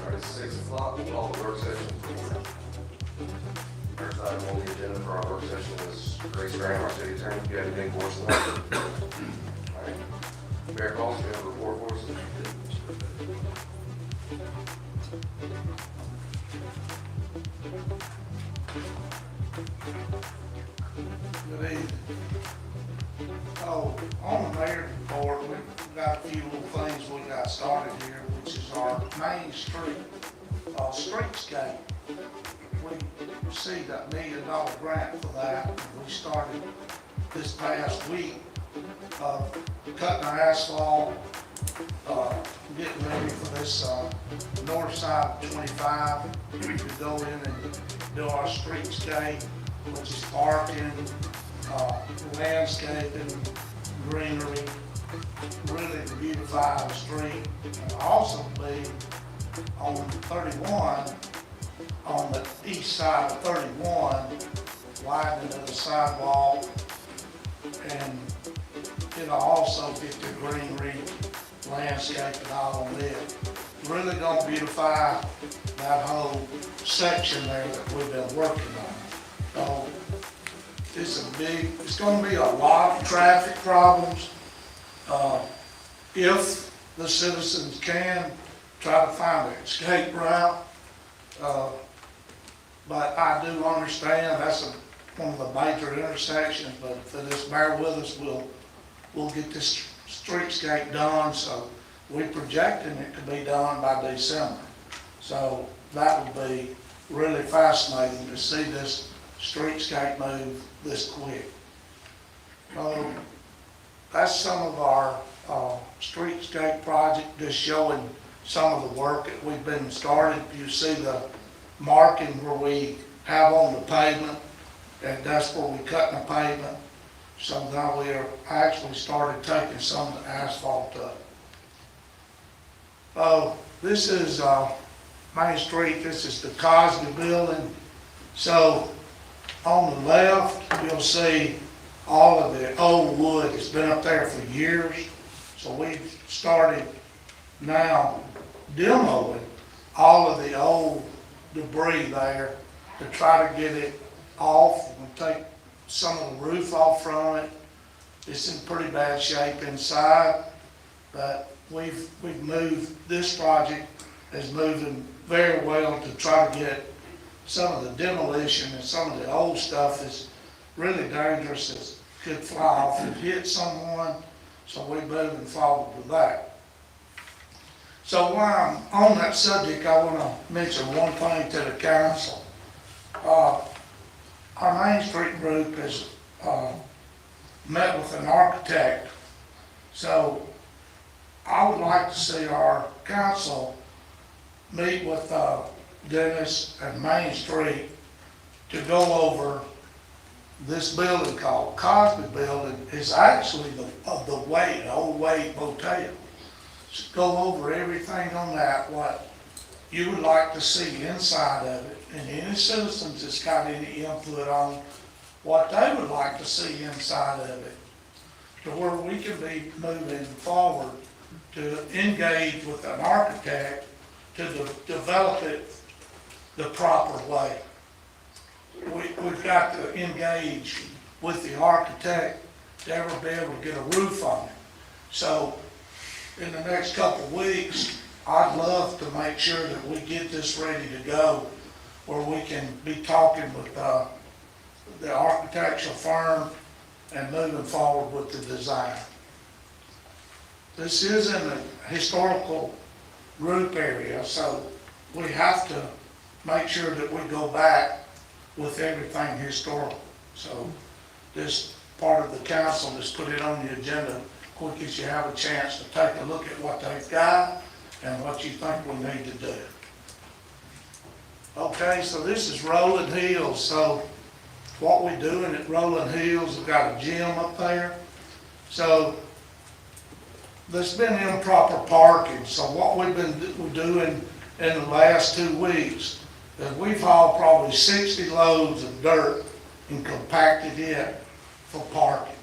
All right, 6 o'clock, we'll call the work session to order. First item on the agenda for our work session is Grace Graham, our city attorney. Do you have anything for us tonight? All right. Mayor Collins, do you have a report for us? Good evening. Oh, on the mayor's report, we've got a few little things we got started here, which is our Main Street, streetscape. We received a $1 million grant for that, and we started this past week, cutting our asphalt, getting ready for this, north side of 25, to go in and do our streetscape, which is parking, landscaping, greenery, really to beautify the street. And also be on 31, on the east side of 31, widening of the sidewalk, and it'll also get the greenery, landscape and all of it. Really gonna beautify that whole section there that we've been working on. So it's gonna be a lot of traffic problems. If the citizens can try to find an escape route. But I do understand that's one of the major intersections, but if they just bear with us, we'll get this streetscape done. So we're projecting it to be done by December. So that would be really fascinating to see this streetscape move this quick. That's some of our streetscape project, just showing some of the work that we've been started. You see the marking where we have on the pavement, and that's where we cut the pavement. So now we are actually started taking some of the asphalt up. This is Main Street. This is the Cosby building. So on the left, you'll see all of the old wood. It's been up there for years. So we've started now demoing all of the old debris there to try to get it off and take some of the roof off from it. It's in pretty bad shape inside, but we've moved, this project is moving very well to try to get some of the demolition and some of the old stuff that's really dangerous, that could fly off and hit someone. So we're moving forward with that. So while I'm on that subject, I want to mention one thing to the council. Our Main Street group has met with an architect. So I would like to see our council meet with Dennis and Main Street to go over this building called Cosby Building. Is actually the old Wade Motel. Just go over everything on that, what you would like to see inside of it, and any citizens that's got any input on what they would like to see inside of it, to where we can be moving forward to engage with an architect to develop it the proper way. We've got to engage with the architect to ever be able to get a roof on it. So in the next couple of weeks, I'd love to make sure that we get this ready to go, where we can be talking with the architectural firm and moving forward with the design. This is in the historical group area, so we have to make sure that we go back with everything historical. So this part of the council just put it on the agenda quick as you have a chance to take a look at what they've got and what you think we need to do. Okay, so this is Rolling Hills. So what we're doing at Rolling Hills, we've got a gym up there. So there's been improper parking. So what we're doing in the last 2 weeks is we've hauled probably 60 loads of dirt and compacted it for parking.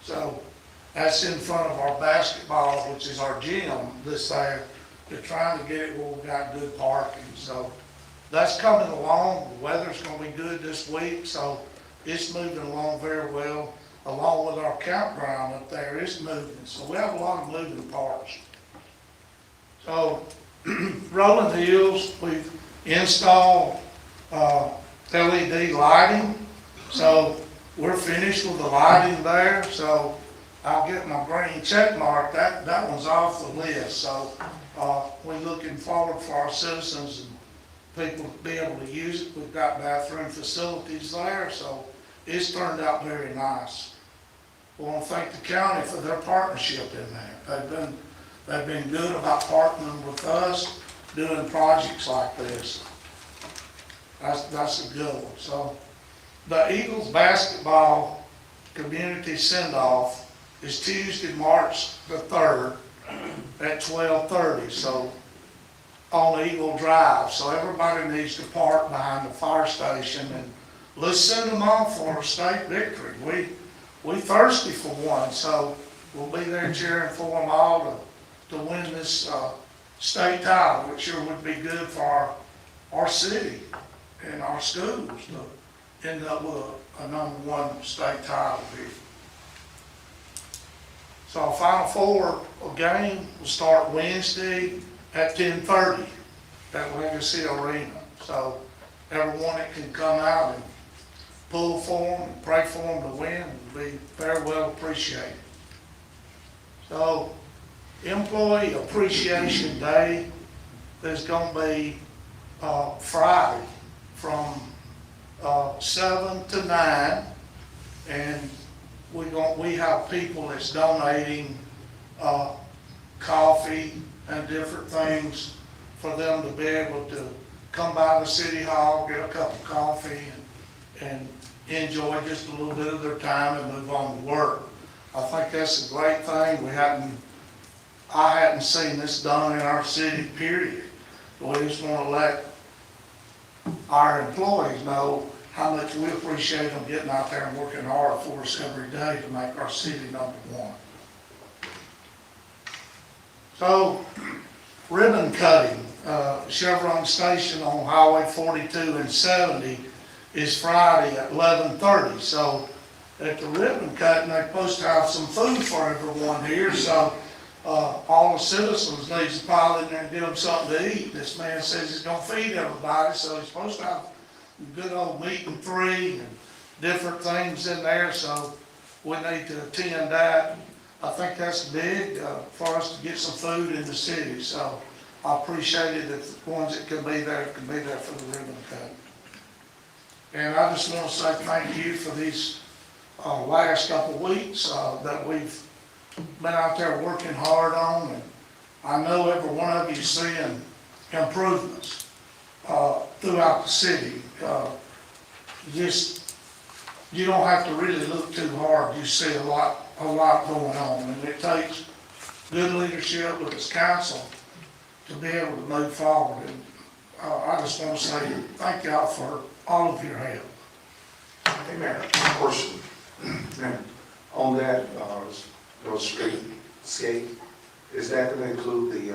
So that's in front of our basketball, which is our gym, this there. They're trying to get it where we've got good parking. So that's coming along. The weather's gonna be good this week, so it's moving along very well. Along with our campground up there, it's moving. So we have a lot of moving parts. So Rolling Hills, we've installed LED lighting. So we're finished with the lighting there. So I'll get my green check mark. That one's off the list. So we're looking forward for our citizens and people to be able to use it. We've got bathroom facilities there, so it's turned out very nice. We want to thank the county for their partnership in that. They've been good about partnering with us, doing projects like this. That's a good one. So the Eagles basketball community send-off is Tuesday, March the 3rd at 12:30. So on Eagle Drive. So everybody needs to park behind the fire station, and let's send them off for a state victory. We thirsty for one, so we'll be there cheering for them all to win this state title, which sure would be good for our city and our schools to end up with a #1 state title here. So our Final Four game will start Wednesday at 10:30 at Legacy Arena. So everyone that can come out and pull for them and pray for them to win will be very well appreciated. So Employee Appreciation Day is going to be Friday from 7 to 9, and we have people that's donating coffee and different things for them to be able to come by the city hall, get a cup of coffee, and enjoy just a little bit of their time and move on to work. I think that's a great thing. I hadn't seen this done in our city, period. We just want to let our employees know how much we appreciate them getting out there and working hard for us every day to make our city #1. So, ribbon cutting, Chevron Station on Highway 42 and 70 is Friday at 11:30. So at the ribbon cutting, they're supposed to have some food for everyone here. So all the citizens need to pile in there and give them something to eat. This man says he's gonna feed everybody, so he's supposed to have good old meat and three and different things in there. So we need to attend that. I think that's big for us to get some food in the city. So I appreciate it if the ones that can be there for the ribbon cutting. And I just want to say thank you for these last couple of weeks that we've been out there working hard on. And I know every one of you is seeing improvements throughout the city. You don't have to really look too hard. You see a lot going on. And it takes good leadership with this council to be able to move forward. And I just want to say thank y'all for all of your help. Hey, Mayor, question. On that, those streetscape, is that going to include the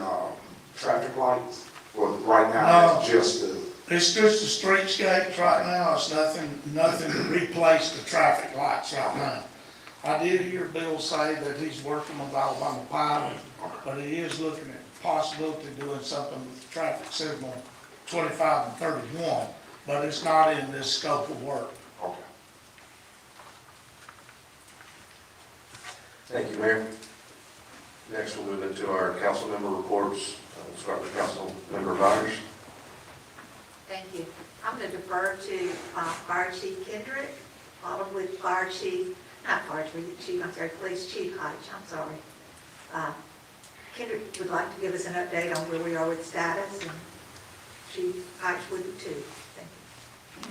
traffic lights? Or right now, it's just the... It's just the streetscapes right now. It's nothing to replace the traffic lights right now. I did hear Bill say that he's working with Alabama Power, but he is looking at the possibility of doing something with the traffic signal 25 and 31, but it's not in this scope of work. Okay. Thank you, Mayor. Next, we'll move into our council member reports. We'll start with council member Byers. Thank you. I'm going to defer to Fire Chief Kendrick, followed with Police Chief Hodge, I'm sorry. Kendrick would like to give us an update on where we are with status, and Chief Hodge would too. Thank you.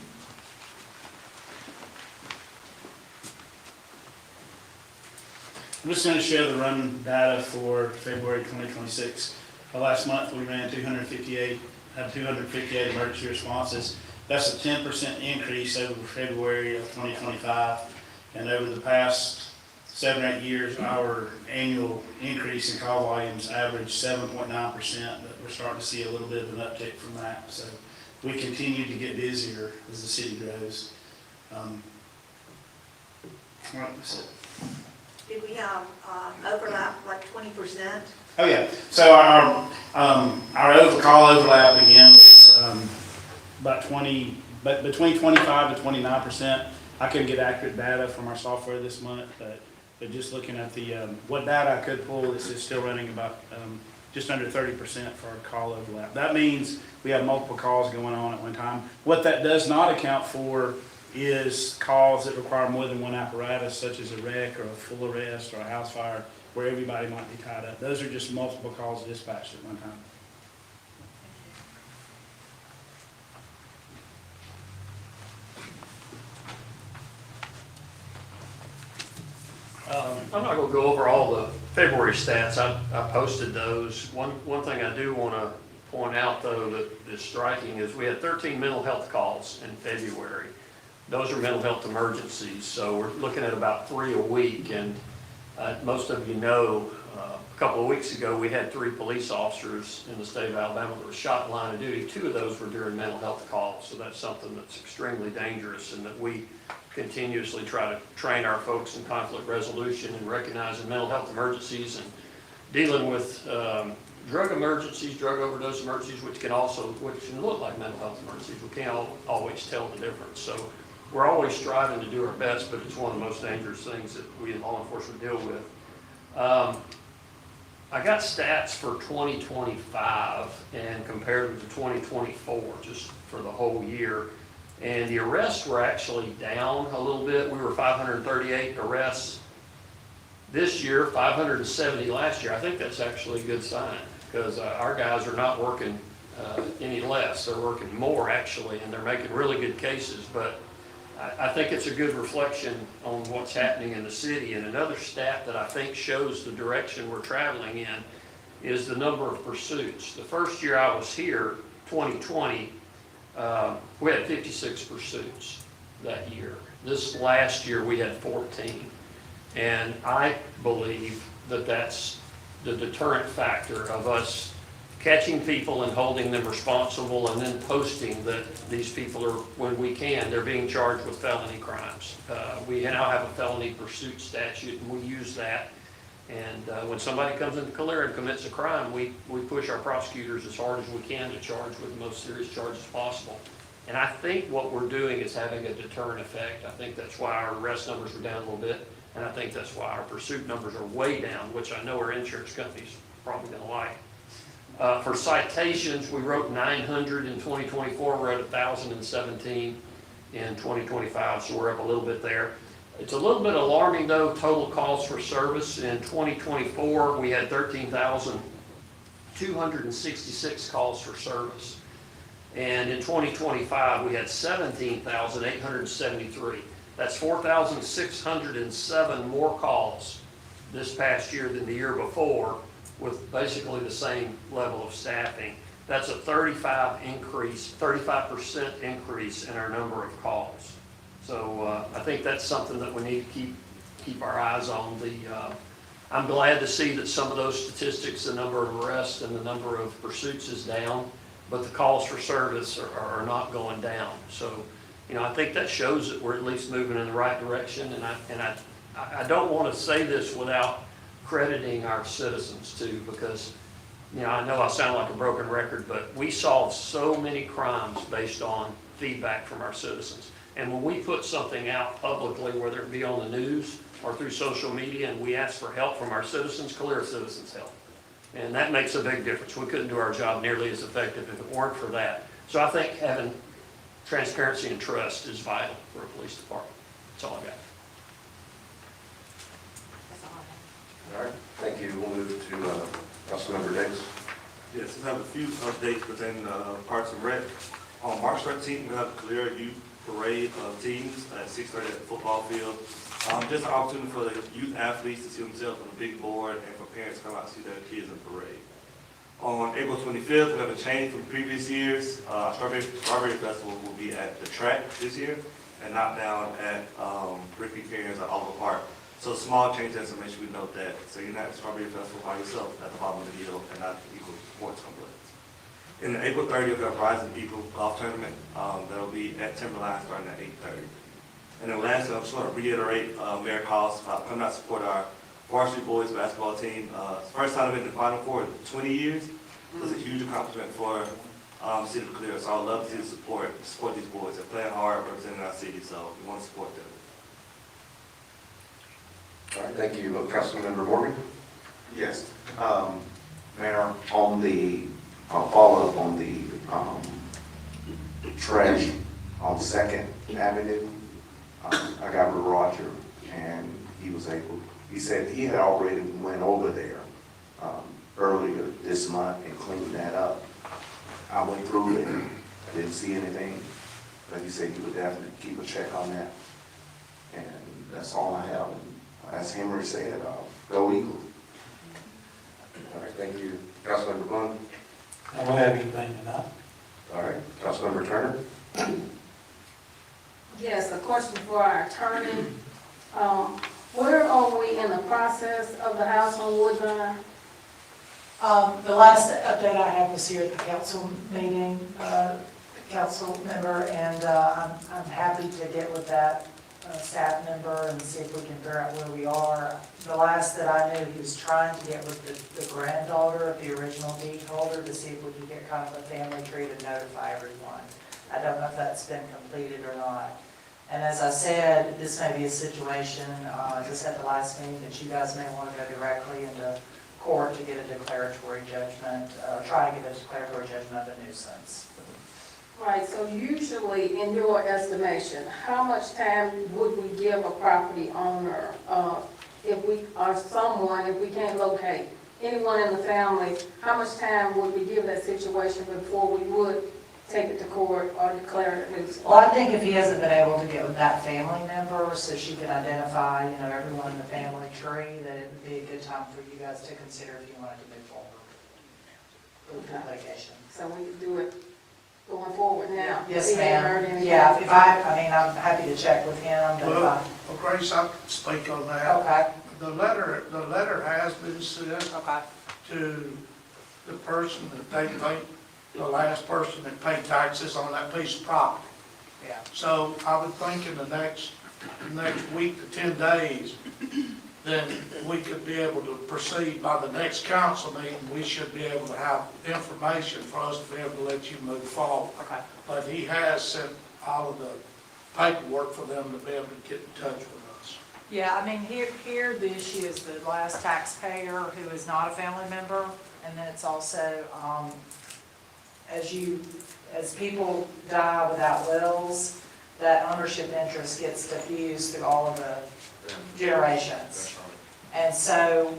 I'm just going to share the run data for February 2026. Last month we ran 258 emergency responses. That's a 10% increase over February of 2025. And over the past 7 or 8 years, our annual increase in call volumes averaged 7.9%, but we're starting to see a little bit of an uptick from that. So we continue to get busier as the city grows. All right, that's it. Did we have overlap like 20%? Oh, yeah, so our call overlap again was about 20, but between 25 and 29%. I couldn't get accurate data from our software this month, but just looking at the, what data I could pull, this is still running about just under 30% for our call overlap. That means we have multiple calls going on at one time. What that does not account for is calls that require more than one apparatus, such as a wreck or a full arrest or a house fire, where everybody might be tied up. Those are just multiple calls dispatched at one time. I'm not gonna go over all the February stats. I posted those. One thing I do wanna point out, though, that is striking is we had 13 mental health calls in February. Those are mental health emergencies, so we're looking at about 3 a week. And most of you know, a couple of weeks ago, we had 3 police officers in the state of Alabama that were shot in line of duty. 2 of those were during mental health calls, so that's something that's extremely dangerous, and that we continuously try to train our folks in conflict resolution and recognizing mental health emergencies and dealing with drug emergencies, drug overdose emergencies, which can look like mental health emergencies. We can't always tell the difference. So we're always striving to do our best, but it's one of the most dangerous things that we in law enforcement deal with. I got stats for 2025 and compared them to 2024, just for the whole year. And the arrests were actually down a little bit. We were 538 arrests this year, 570 last year. I think that's actually a good sign, because our guys are not working any less. They're working more, actually, and they're making really good cases. But I think it's a good reflection on what's happening in the city. And another stat that I think shows the direction we're traveling in is the number of pursuits. The first year I was here, 2020, we had 56 pursuits that year. This last year we had 14. And I believe that that's the deterrent factor of us catching people and holding them responsible, and then posting that these people are, when we can, they're being charged with felony crimes. We now have a felony pursuit statute, and we use that. And when somebody comes into Calera and commits a crime, we push our prosecutors as hard as we can to charge with the most serious charges possible. And I think what we're doing is having a deterrent effect. I think that's why our arrest numbers are down a little bit, and I think that's why our pursuit numbers are way down, which I know our insurance companies are probably going to like. For citations, we wrote 900 in 2024, we're at 1,017 in 2025, so we're up a little bit there. It's a little bit alarming, though, total calls for service. In 2024, we had 13,266 calls for service. And in 2025, we had 17,873. That's 4,607 more calls this past year than the year before, with basically the same level of staffing. That's a 35% increase in our number of calls. So I think that's something that we need to keep our eyes on. I'm glad to see that some of those statistics, the number of arrests and the number of pursuits is down, but the calls for service are not going down. So, I think that shows that we're at least moving in the right direction. And I don't want to say this without crediting our citizens too, because I know I sound like a broken record, but we solve so many crimes based on feedback from our citizens. And when we put something out publicly, whether it be on the news or through social media, and we ask for help from our citizens, Calera citizens help. And that makes a big difference. We couldn't do our job nearly as effective if it weren't for that. So I think having transparency and trust is vital for a police department. That's all I got. That's all I have. All right, thank you. We'll move to Councilmember Diggs. Yes, we have a few updates within Parks and Rec. On March 13th, we have the Calera Youth Parade of Teams at 6:30 at the football field. Just an opportunity for the youth athletes to see themselves on the big board and for parents to come out and see their kids in the parade. On April 25th, we have a change from previous years. Strawberry Festival will be at the track this year and not down at Ricky Cairns or Oliver Park. So small changes, so make sure we note that. So you're not at Strawberry Festival by yourself at the bottom of the hill and not equal sports complex. In the April 30th, we have Rising Eagle Golf Tournament. That'll be at Timberline starting at 8:30. And then lastly, I just want to reiterate Mayor Collins about coming out to support our varsity boys basketball team. First time they've been in the Final Four in 20 years. It was a huge accomplishment for the city of Calera. So I'd love to see the support these boys. They're playing hard, representing our city, so we want to support them. All right, thank you. Councilmember Morgan? Yes. Mayor, on the, I'll follow up on the trash on Second Avenue. I got with Roger, and he said he had already went over there earlier this month and cleaned that up. I went through it, I didn't see anything, but he said he would definitely keep a check on that. And that's all I have. And as Henry said, go Eagles. All right, thank you. Councilmember Blunt? I don't have anything tonight. All right, Councilmember Turner? Yes, a question for our attorney. Where are we in the process of the house on Woodbine? The last update I had was here at the council meeting, council member, and I'm happy to get with that staff member and see if we can figure out where we are. The last that I knew, he was trying to get with the granddaughter of the original deed holder to see if we could get kind of a family tree to notify everyone. I don't know if that's been completed or not. And as I said, this may be a situation, just at the last meeting, that you guys may want to go directly into court to get a declaratory judgment, or try to get a declaratory judgment of a nuisance. Right, so usually, in your estimation, how much time would we give a property owner if we, or someone, if we can't locate anyone in the family, how much time would we give that situation before we would take it to court or declare it nuisance? Well, I think if he hasn't been able to get with that family member, so she can identify, everyone in the family tree, that it would be a good time for you guys to consider if you wanted to move forward with the litigation. So we could do it going forward now? Yes, He hadn't heard ma'am. anything? Yeah, I'm happy to check with him, but Well, Grace, I can speak on that. okay, The letter has been sent okay. to the person that they think, the last person that paid taxes on that piece of property. Yeah. So I would think in the next week to 10 days, then we could be able to proceed by the next council meeting. We should be able to have information for us to be able to let you move forward. Okay. But he has sent all of the paperwork for them to be able to get in touch with us. Yeah, I mean, here the issue is the last taxpayer who is not a family member, and then it's also, as people die without wills, that ownership interest gets diffused through all of the generations. And so,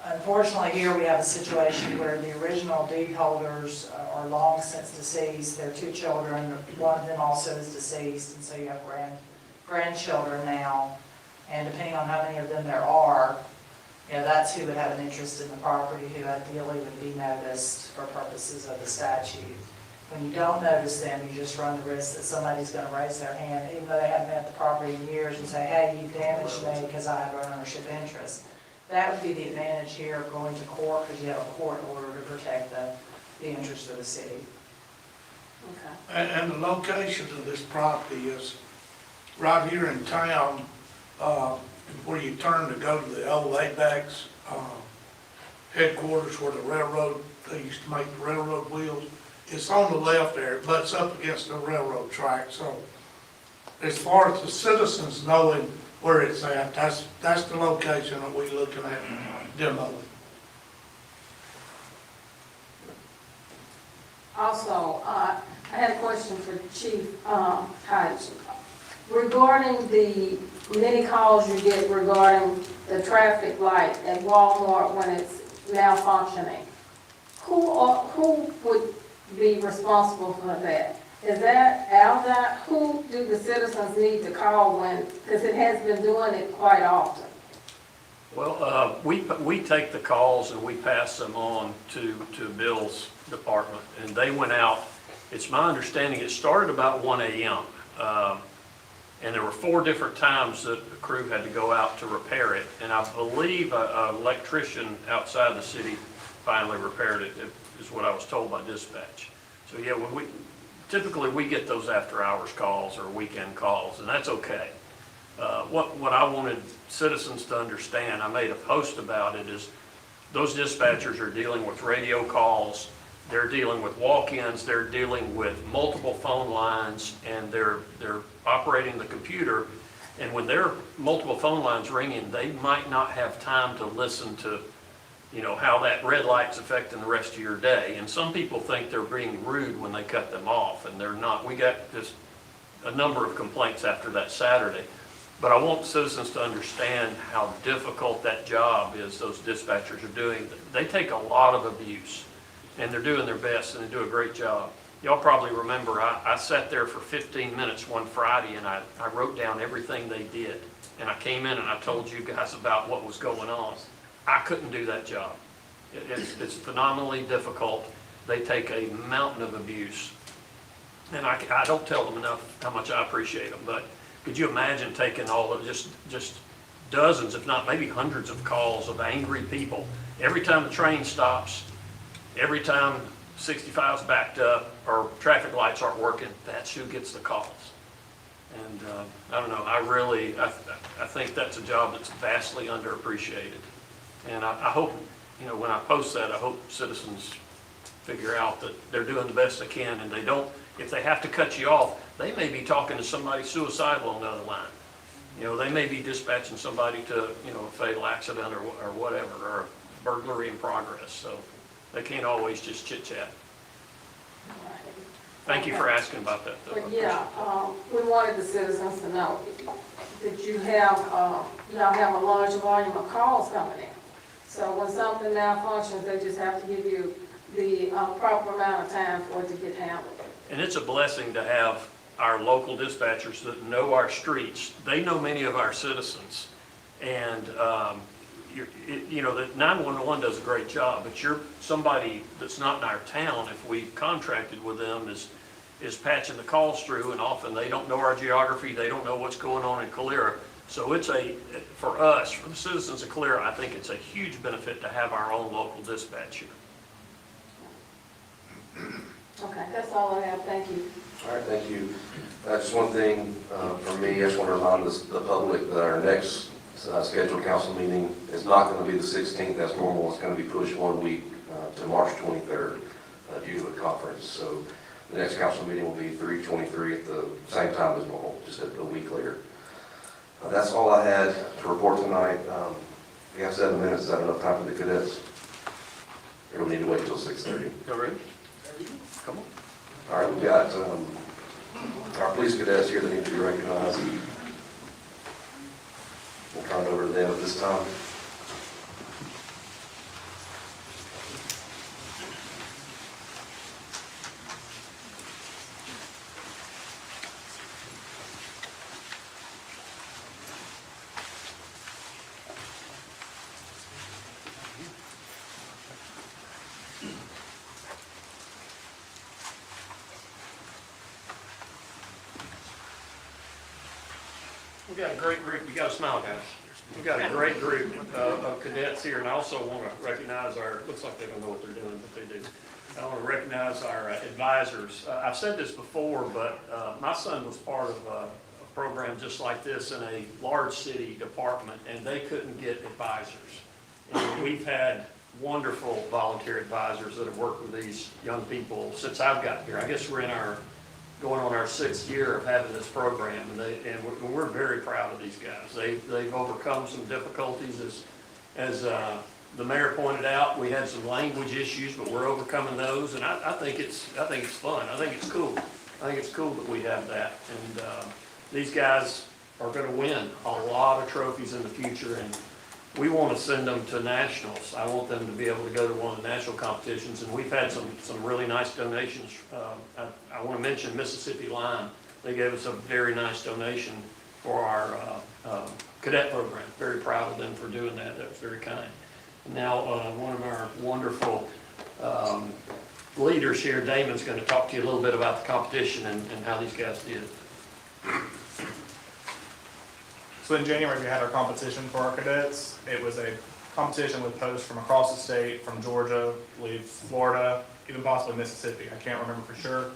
unfortunately, here we have a situation where the original deed holders are long since deceased. Their two children, one of them also is deceased, and so you have grandchildren now. And depending on how many of them there are, that's who would have an interest in the property, who ideally would be noticed for purposes of the statute. When you don't notice them, you just run the risk that somebody's going to raise their hand, even though they haven't had the property in years, and say, hey, you damaged me because I have an ownership interest. That would be the advantage here of going to court, because you have a court order to protect the interest of the city. Okay. And the location of this property is right here in town, where you turn to go to the old ABEX headquarters where the railroad, they used to make the railroad wheels. It's on the left there, it butts up against the railroad track. So as far as the citizens knowing where it's at, that's the location that we're looking at demoing. Also, I had a question for Chief Hodge. Regarding the many calls you get regarding the traffic light at Walmart when it's malfunctioning, who would be responsible for that? Is that Aldott? Who do the citizens need to call when, because it has been doing it quite often? Well, we take the calls and we pass them on to Bill's department, and they went out. It's my understanding it started about 1 a.m. And there were 4 different times that the crew had to go out to repair it. And I believe an electrician outside the city finally repaired it, is what I was told by dispatch. So yeah, typically we get those after-hours calls or weekend calls, and that's okay. What I wanted citizens to understand, I made a post about it, is those dispatchers are dealing with radio calls, they're dealing with walk-ins, they're dealing with multiple phone lines, and they're operating the computer. And when there are multiple phone lines ringing, they might not have time to listen to, how that red light's affecting the rest of your day. And some people think they're being rude when they cut them off, and they're not. We got just a number of complaints after that Saturday. But I want citizens to understand how difficult that job is those dispatchers are doing. They take a lot of abuse, and they're doing their best, and they do a great job. Y'all probably remember, I sat there for 15 minutes one Friday, and I wrote down everything they did. And I came in and I told you guys about what was going on. I couldn't do that job. It's phenomenally difficult. They take a mountain of abuse. And I don't tell them enough how much I appreciate them, but could you imagine taking all of just dozens, if not maybe hundreds of calls of angry people? Every time the train stops, every time 65's backed up or traffic lights aren't working, that's who gets the calls. And I don't know, I think that's a job that's vastly underappreciated. And I hope, when I post that, I hope citizens figure out that they're doing the best they can, and they don't, if they have to cut you off, they may be talking to somebody suicidal on the other line. They may be dispatching somebody to, a fatal accident or whatever, or a burglary in progress. So they can't always just chit chat. Thank you for asking about that, though. But yeah, we wanted the citizens to know that y'all have a large volume of calls coming in. So when something malfunctions, they just have to give you the proper amount of time for it to get handled. And it's a blessing to have our local dispatchers that know our streets. They know many of our citizens. And, that 911 does a great job, but you're somebody that's not in our town, if we contracted with them, is patching the calls through, and often they don't know our geography, they don't know what's going on in Calera. So for us, for the citizens of Calera, I think it's a huge benefit to have our own local dispatch here. Okay, that's all I have. Thank you. All right, thank you. Just one thing from me, I just want to remind the public that our next scheduled council meeting is not going to be the 16th as normal. It's going to be pushed 1 week to March 23rd due to a conference. So the next council meeting will be 3/23 at the same time as normal, just a week later. That's all I had to report tonight. We have 7 minutes. Is that enough time for the cadets? Or do we need to wait until 6:30? You ready? Come on. All right, we've got our police cadets here that need to be recognized. We'll turn it over to them at this time. We've got a great group. You got to smile, guys. We've got a great group of cadets here, and I also want to recognize looks like they don't know what they're doing, but they do. I want to recognize our advisors. I've said this before, but my son was part of a program just like this in a large city department, and they couldn't get advisors. And we've had wonderful volunteer advisors that have worked with these young people since I've gotten here. I guess we're going on our 6th year of having this program, and we're very proud of these guys. They've overcome some difficulties, as the mayor pointed out. We had some language issues, but we're overcoming those, and I think it's fun. I think it's cool. I think it's cool that we have that, and these guys are going to win a lot of trophies in the future, and we want to send them to nationals. I want them to be able to go to one of the national competitions, and we've had some really nice donations. I want to mention Mississippi Lime. They gave us a very nice donation for our cadet program. Very proud of them for doing that. That was very kind. Now, one of our wonderful leaders here, Damon's going to talk to you a little bit about the competition and how these guys did. So in January, we had our competition for our cadets. It was a competition with posts from across the state, from Georgia, I believe Florida, even possibly Mississippi. I can't remember for sure.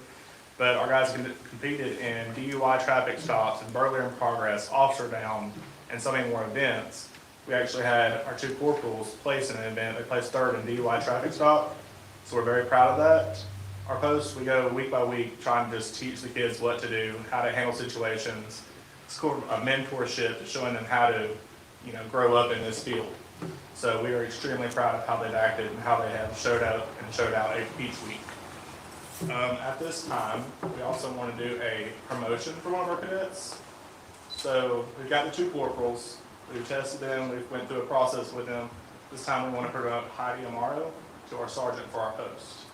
But our guys competed in DUI traffic stops and burglary in progress, officer down, and so many more events. We actually had our 2 corporals place in an event. They placed 3rd in DUI traffic stop, so we're very proud of that. Our posts, we go week by week trying to just teach the kids what to do, how to handle situations. It's called a mentorship, showing them how to, grow up in this field. So we are extremely proud of how they've acted and how they have showed up and showed out each week. At this time, we also want to do a promotion for one of our cadets. So we've got the 2 corporals. We've tested them. We've went through a process with them. This time we want to promote Heidi Amaro to our sergeant for our post.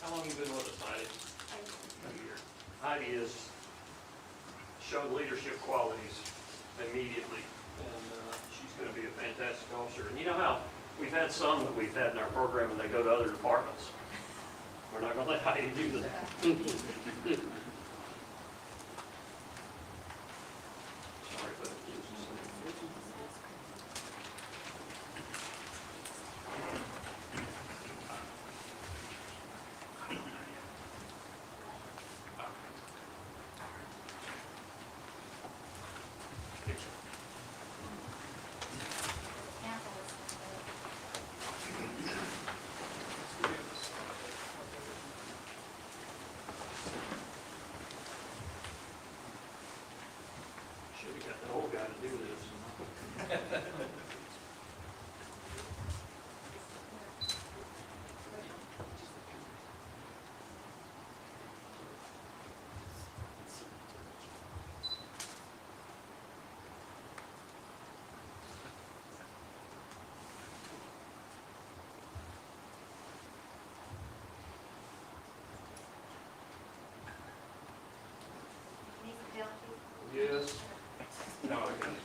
How long have you been with us, Heidi? A year. Heidi has shown leadership qualities immediately, and she's going to be a fantastic officer. And you know how we've had some that we've had in our program and they go to other departments. We're not going to let Heidi do that. Sorry, but should have got the old guy to do this. Yes. No, I got it.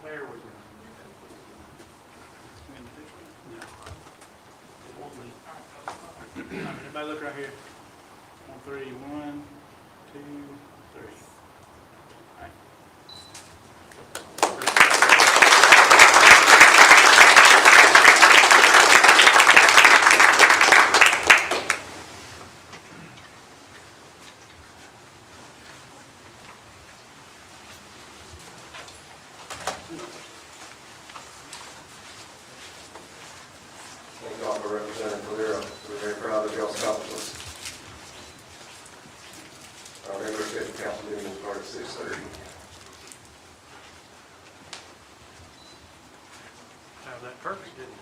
There we go. It won't be. Everybody look right here. On 3, 1, 2, 3. All right. Thank y'all for representing Calera. We're very proud of y'all's accomplishments. Our regular scheduled council meeting will start at 6:30. Have that perfect, didn't it?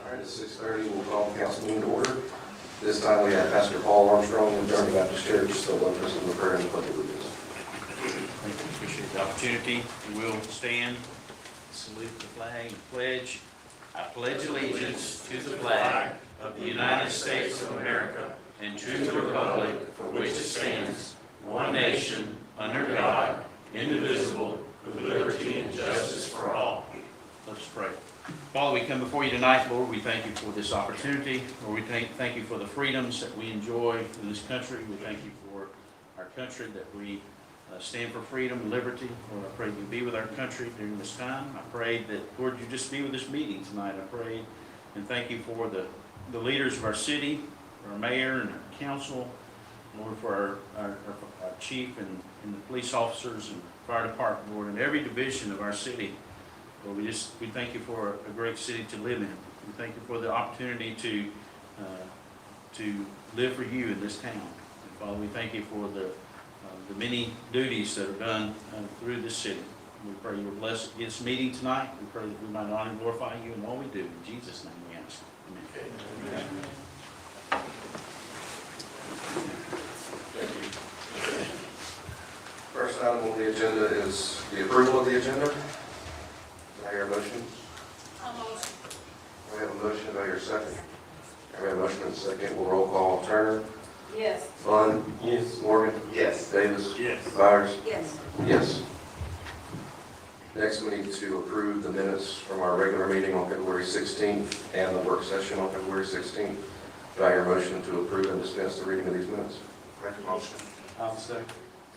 All right, at 6:30, we'll call the council meeting to order. This time we have Pastor Paul Armstrong of Journey Baptist Church, so let us in the prayer and the pledge of allegiance. Appreciate the opportunity. We'll stand, salute the flag, and pledge. I pledge allegiance to the flag of the United States of America and to the republic for which it stands, one nation, under God, indivisible, with liberty and justice for all. Let's pray. Father, we come before you tonight, Lord. We thank you for this opportunity. Lord, we thank you for the freedoms that we enjoy in this country. We thank you for our country that we stand for freedom and liberty. Lord, I pray you be with our country during this time. I pray that, Lord, you just be with this meeting tonight. I pray and thank you for the leaders of our city, our mayor and our council, Lord, for our chief and the police officers and fire department, Lord, and every division of our city. Lord, we thank you for a great city to live in. We thank you for the opportunity to live for you in this town. And Father, we thank you for the many duties that are done through this city. We pray you will bless this meeting tonight. We pray that we might honor and glorify you in all we do. In Jesus' name we ask. Amen. First item on the agenda is the approval of the agenda. Do I hear a motion? We have a motion, do I hear a second? I have a motion and a second. We'll roll call. Turner? Yes. Lund? Yes. Morgan? Yes. Davis? Yes. Byers? Yes. Yes. Next, we need to approve the minutes from our regular meeting on February 16th and the work session on February 16th. Do I hear a motion to approve and dispense the reading of these minutes? Make a motion. I'll second.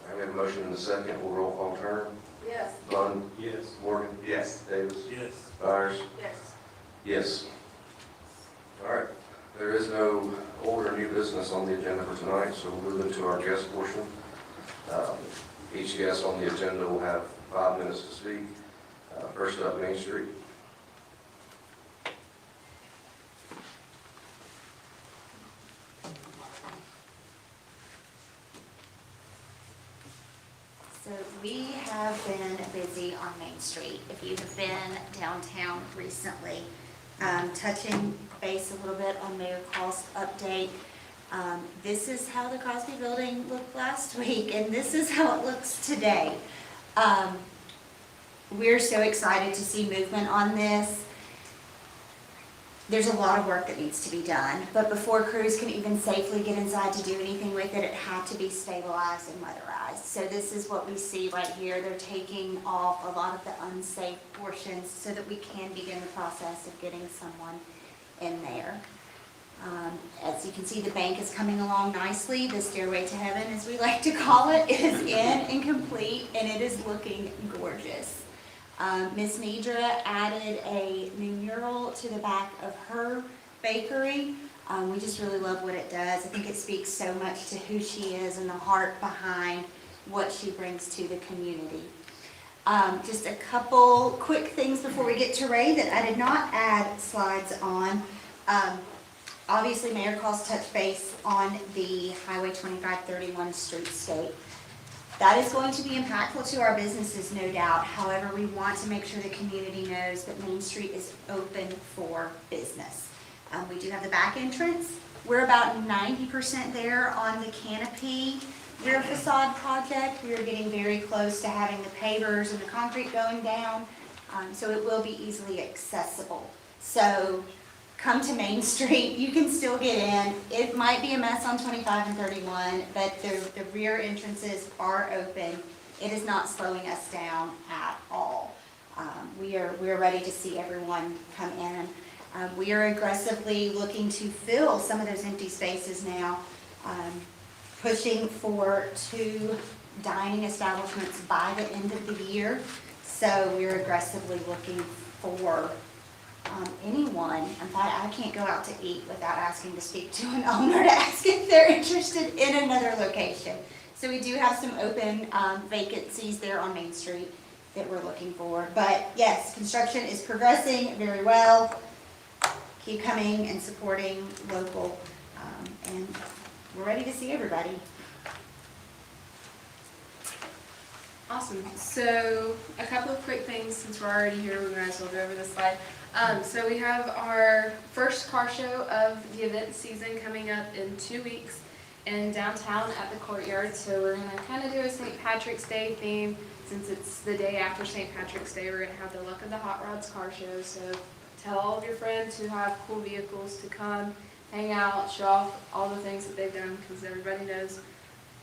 I have a motion and a second. We'll roll call. Turner? Yes. Lund? Yes. Morgan? Yes. Davis? Yes. Byers? Yes. Yes. All right. There is no old or new business on the agenda for tonight, so we'll move into our guest portion. Each guest on the agenda will have 5 minutes to speak. First up, Main Street. So we have been busy on Main Street. If you have been downtown recently, touching base a little bit on Mayor Call's update. This is how the Cosby Building looked last week, and this is how it looks today. We're so excited to see movement on this. There's a lot of work that needs to be done, but before crews can even safely get inside to do anything with it, it had to be stabilized and weatherized. So this is what we see right here. They're taking off a lot of the unsafe portions so that we can begin the process of getting someone in there. As you can see, the bank is coming along nicely. The stairway to heaven, as we like to call it, is in and complete, and it is looking gorgeous. Miss Nidra added a new mural to the back of her bakery. We just really love what it does. I think it speaks so much to who she is and the heart behind what she brings to the community. Just a couple quick things before we get to Ray that I did not add slides on. Obviously, Mayor Call's touched base on the Highway 2531 streetscape. That is going to be impactful to our businesses, no doubt. However, we want to make sure the community knows that Main Street is open for business. We do have the back entrance. We're about 90% there on the canopy rear facade project. We are getting very close to having the pavers and the concrete going down, so it will be easily accessible. So come to Main Street, you can still get in. It might be a mess on 25 and 31, but the rear entrances are open. It is not slowing us down at all. We are ready to see everyone come in. We are aggressively looking to fill some of those empty spaces now, pushing for 2 dining establishments by the end of the year. So we're aggressively looking for anyone. In fact, I can't go out to eat without asking to speak to an owner to ask if they're interested in another location. So we do have some open vacancies there on Main Street that we're looking for. But yes, construction is progressing very well. Keep coming and supporting local, and we're ready to see everybody. Awesome. So a couple of quick things, since we're already here, we might as well go over this slide. So we have our first car show of the event season coming up in 2 weeks in downtown at the courtyard. So we're gonna kind of do a St. Patrick's Day theme. Since it's the day after St. Patrick's Day, we're gonna have the Luck of the Hot Rods car show. So tell all of your friends who have cool vehicles to come, hang out, show off all the things that they've done, because everybody knows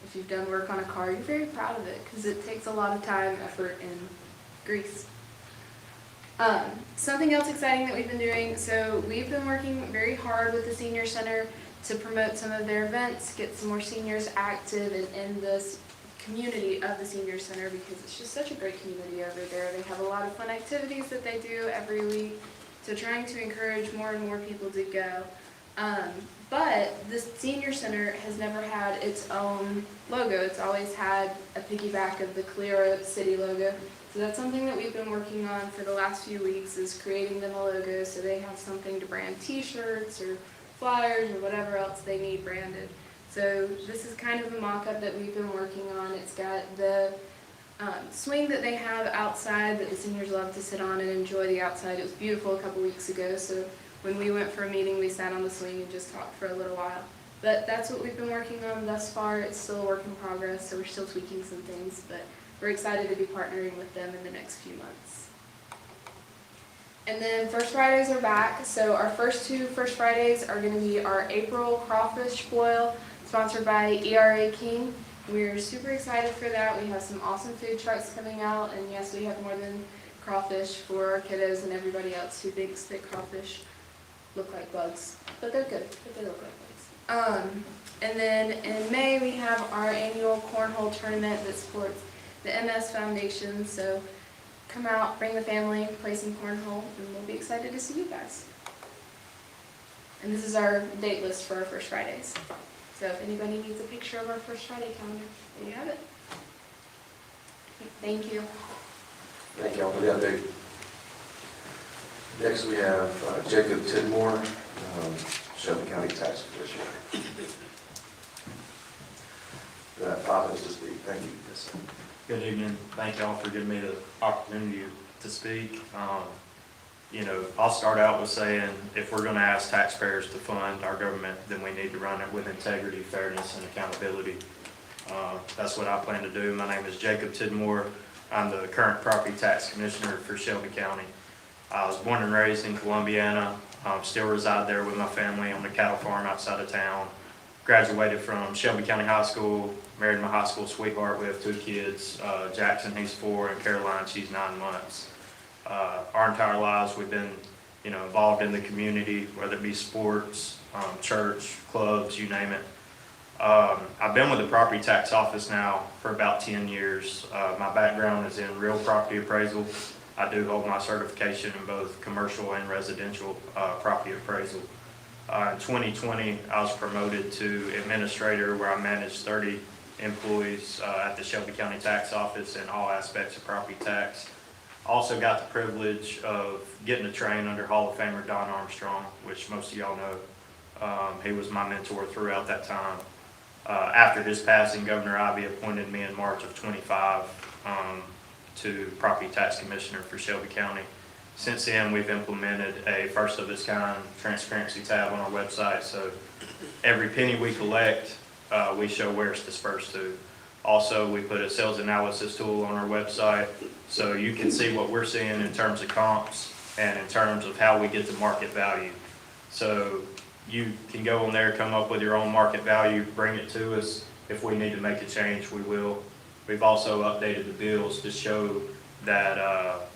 if you've done work on a car, you're very proud of it, because it takes a lot of time, effort, and grease. Something else exciting that we've been doing, so we've been working very hard with the Senior Center to promote some of their events, get some more seniors active and in this community of the senior center because it's just such a great community over there. They have a lot of fun activities that they do every week, so trying to encourage more and more people to go. But the senior center has never had its own logo. It's always had a piggyback of the Calera city logo. So that's something that we've been working on for the last few weeks, is creating them a logo so they have something to brand t-shirts or flyers or whatever else they need branded. So this is kind of a mock-up that we've been working on. It's got the swing that they have outside that the seniors love to sit on and enjoy the outside. It was beautiful a couple weeks ago, so when we went for a meeting, we sat on the swing and just talked for a little while. But that's what we've been working on thus far. It's still a work in progress, so we're still tweaking some things, but we're excited to be partnering with them in the next few months. And then First Fridays are back, so our first two First Fridays are going to be our April crawfish boil, sponsored by ERA King. We're super excited for that. We have some awesome food trucks coming out, and yes, we have more than crawfish for our kiddos and everybody else who thinks that crawfish look like bugs, but they're good, but they look like bugs. And then in May, we have our annual cornhole tournament that supports the MS Foundation, so come out, bring the family, play some cornhole, and we'll be excited to see you guys. And this is our date list for our First Fridays. So if anybody needs a picture of our First Friday calendar, there you have it. Thank you. Thank y'all for the update. Next, we have Jacob Tidmore, Shelby County Tax Commissioner. 5 minutes to speak. Thank you. Yes, sir. Good evening. Thank y'all for giving me the opportunity to speak. I'll start out with saying if we're going to ask taxpayers to fund our government, then we need to run it with integrity, fairness, and accountability. That's what I plan to do. My name is Jacob Tidmore. I'm the current Property Tax Commissioner for Shelby County. I was born and raised in Columbiana. Still reside there with my family on the cattle farm outside of town. Graduated from Shelby County High School, married my high school sweetheart. We have 2 kids, Jackson, he's 4, and Caroline, she's 9 months. Our entire lives we've been involved in the community, whether it be sports, church, clubs, you name it. I've been with the property tax office now for about 10 years. My background is in real property appraisal. I do hold my certification in both commercial and residential property appraisal. In 2020, I was promoted to administrator, where I managed 30 employees at the Shelby County Tax Office in all aspects of property tax. Also got the privilege of getting to train under Hall of Famer Don Armstrong, which most of y'all know. He was my mentor throughout that time. After his passing, Governor Ivey appointed me in March of 25 to Property Tax Commissioner for Shelby County. Since then, we've implemented a first of its kind transparency tab on our website, so every penny we collect, we show where it's dispersed to. Also, we put a sales analysis tool on our website, so you can see what we're seeing in terms of comps and in terms of how we get to market value. So you can go on there, come up with your own market value, bring it to us. If we need to make a change, we will. We've also updated the bills to show that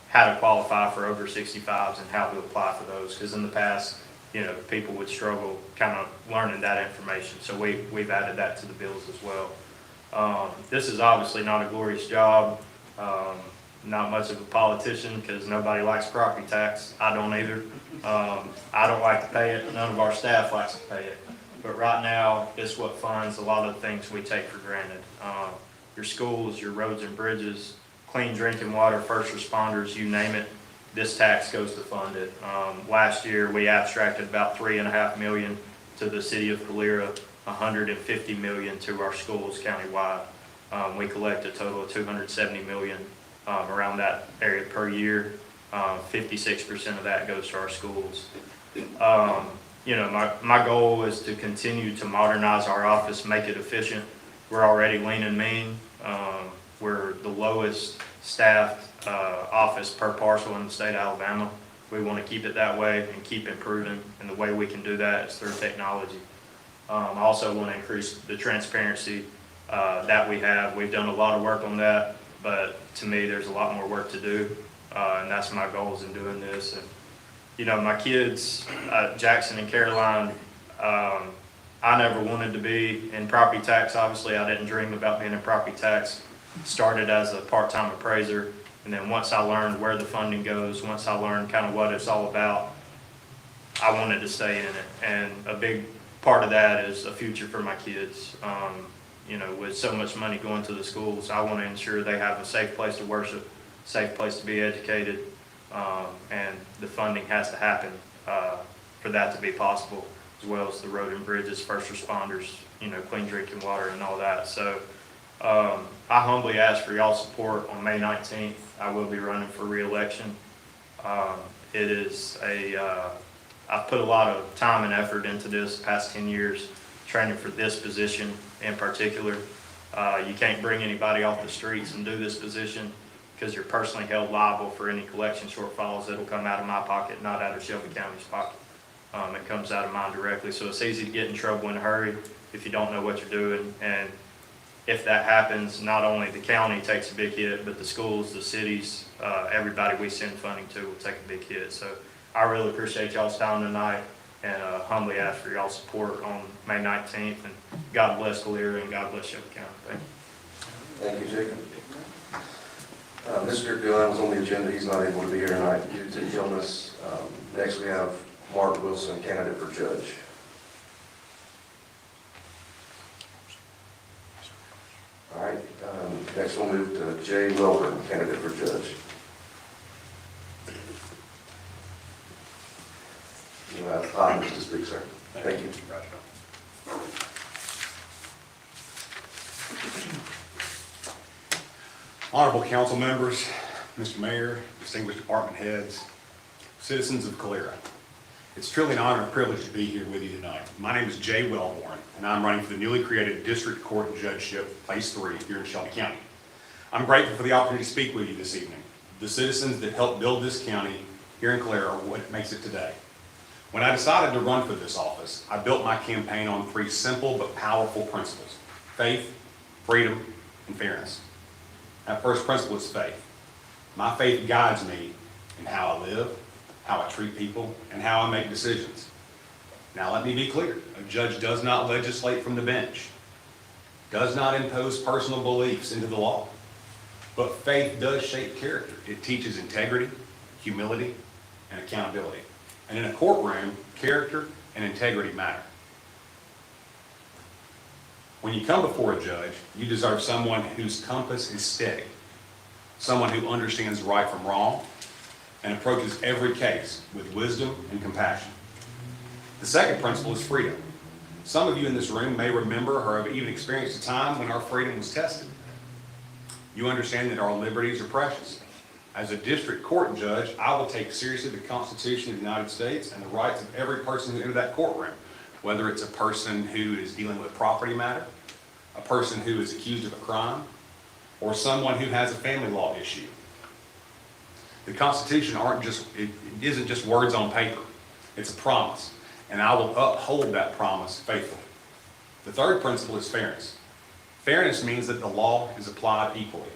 how to qualify for over 65s and how to apply for those, because in the past, people would struggle kind of learning that information. So we've added that to the bills as well. This is obviously not a glorious job. Not much of a politician, because nobody likes property tax. I don't either. I don't like to pay it. None of our staff likes to pay it. But right now, it's what funds a lot of the things we take for granted. Your schools, your roads and bridges, clean drinking water, first responders, you name it, this tax goes to fund it. Last year, we abstracted about $3.5 million to the city of Calera, $150 million to our schools countywide. We collect a total of $270 million around that area per year. 56% of that goes to our schools. My goal is to continue to modernize our office, make it efficient. We're already lean and mean. We're the lowest staffed office per parcel in the state of Alabama. We want to keep it that way and keep improving, and the way we can do that is through technology. I also want to increase the transparency that we have. We've done a lot of work on that, but to me, there's a lot more work to do, and that's my goals in doing this. And my kids, Jackson and Caroline, I never wanted to be in property tax. Obviously, I didn't dream about being in property tax. Started as a part-time appraiser, and then once I learned where the funding goes, once I learned kind of what it's all about, I wanted to stay in it. And a big part of that is a future for my kids. You know, with so much money going to the schools, I want to ensure they have a safe place to worship, safe place to be educated, and the funding has to happen for that to be possible, as well as the road and bridges, first responders, you know, clean drinking water and all that. So I humbly ask for y'all's support on May 19th. I will be running for re-election. It is I've put a lot of time and effort into this the past 10 years, training for this position in particular. You can't bring anybody off the streets and do this position because you're personally held liable for any collection shortfalls that'll come out of my pocket, not out of Shelby County's pocket. It comes out of mine directly, so it's easy to get in trouble in a hurry if you don't know what you're doing. And if that happens, not only the county takes a big hit, but the schools, the cities, everybody we send funding to will take a big hit. So I really appreciate y'all's time tonight, and humbly ask for y'all's support on May 19th. And God bless Calera and God bless Shelby County. Thank you. Thank you, Jacob. Mr. Gunn was on the agenda. He's not able to be here tonight due to illness. Next, we have Mark Wilson, candidate for judge. All right, next we'll move to Jay Wilburn, candidate for judge. You have 5 minutes to speak, sir. Thank you. Honorable council members, Mr. Mayor, distinguished department heads, citizens of Calera. It's truly an honor and privilege to be here with you tonight. My name is Jay Wellborn, and I'm running for the newly created District Court Judgeship, Place 3, here in Shelby County. I'm grateful for the opportunity to speak with you this evening. The citizens that helped build this county here in Calera are what makes it today. When I decided to run for this office, I built my campaign on 3 simple but powerful principles: faith, freedom, and fairness. That first principle is faith. My faith guides me in how I live, how I treat people, and how I make decisions. Now let me be clear, a judge does not legislate from the bench, does not impose personal beliefs into the law, but faith does shape character. It teaches integrity, humility, and accountability. And in a courtroom, character and integrity matter. When you come before a judge, you deserve someone whose compass is steady, someone who understands right from wrong, and approaches every case with wisdom and compassion. The second principle is freedom. Some of you in this room may remember or have even experienced a time when our freedom was tested. You understand that our liberties are precious. As a district court judge, I will take seriously the Constitution of the United States and the rights of every person who enters that courtroom, whether it's a person who is dealing with a property matter, a person who is accused of a crime, or someone who has a family law issue. The Constitution isn't just words on paper. It's a promise, and I will uphold that promise faithfully. The third principle is fairness. Fairness means that the law is applied equally,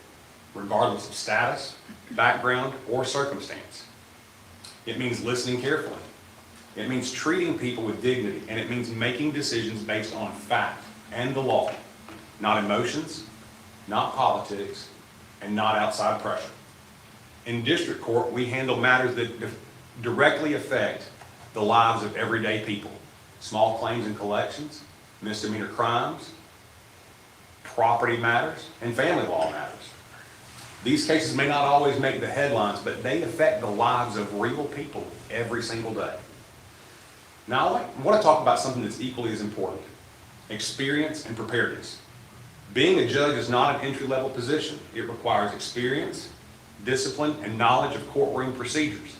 regardless of status, background, or circumstance. It means listening carefully. It means treating people with dignity, and it means making decisions based on fact and the law, not emotions, not politics, and not outside pressure. In district court, we handle matters that directly affect the lives of everyday people: small claims and collections, misdemeanor crimes, property matters, and family law matters. These cases may not always make the headlines, but they affect the lives of real people every single day. Now, I want to talk about something that's equally as important: experience and preparedness. Being a judge is not an entry-level position. It requires experience, discipline, and knowledge of courtroom procedures.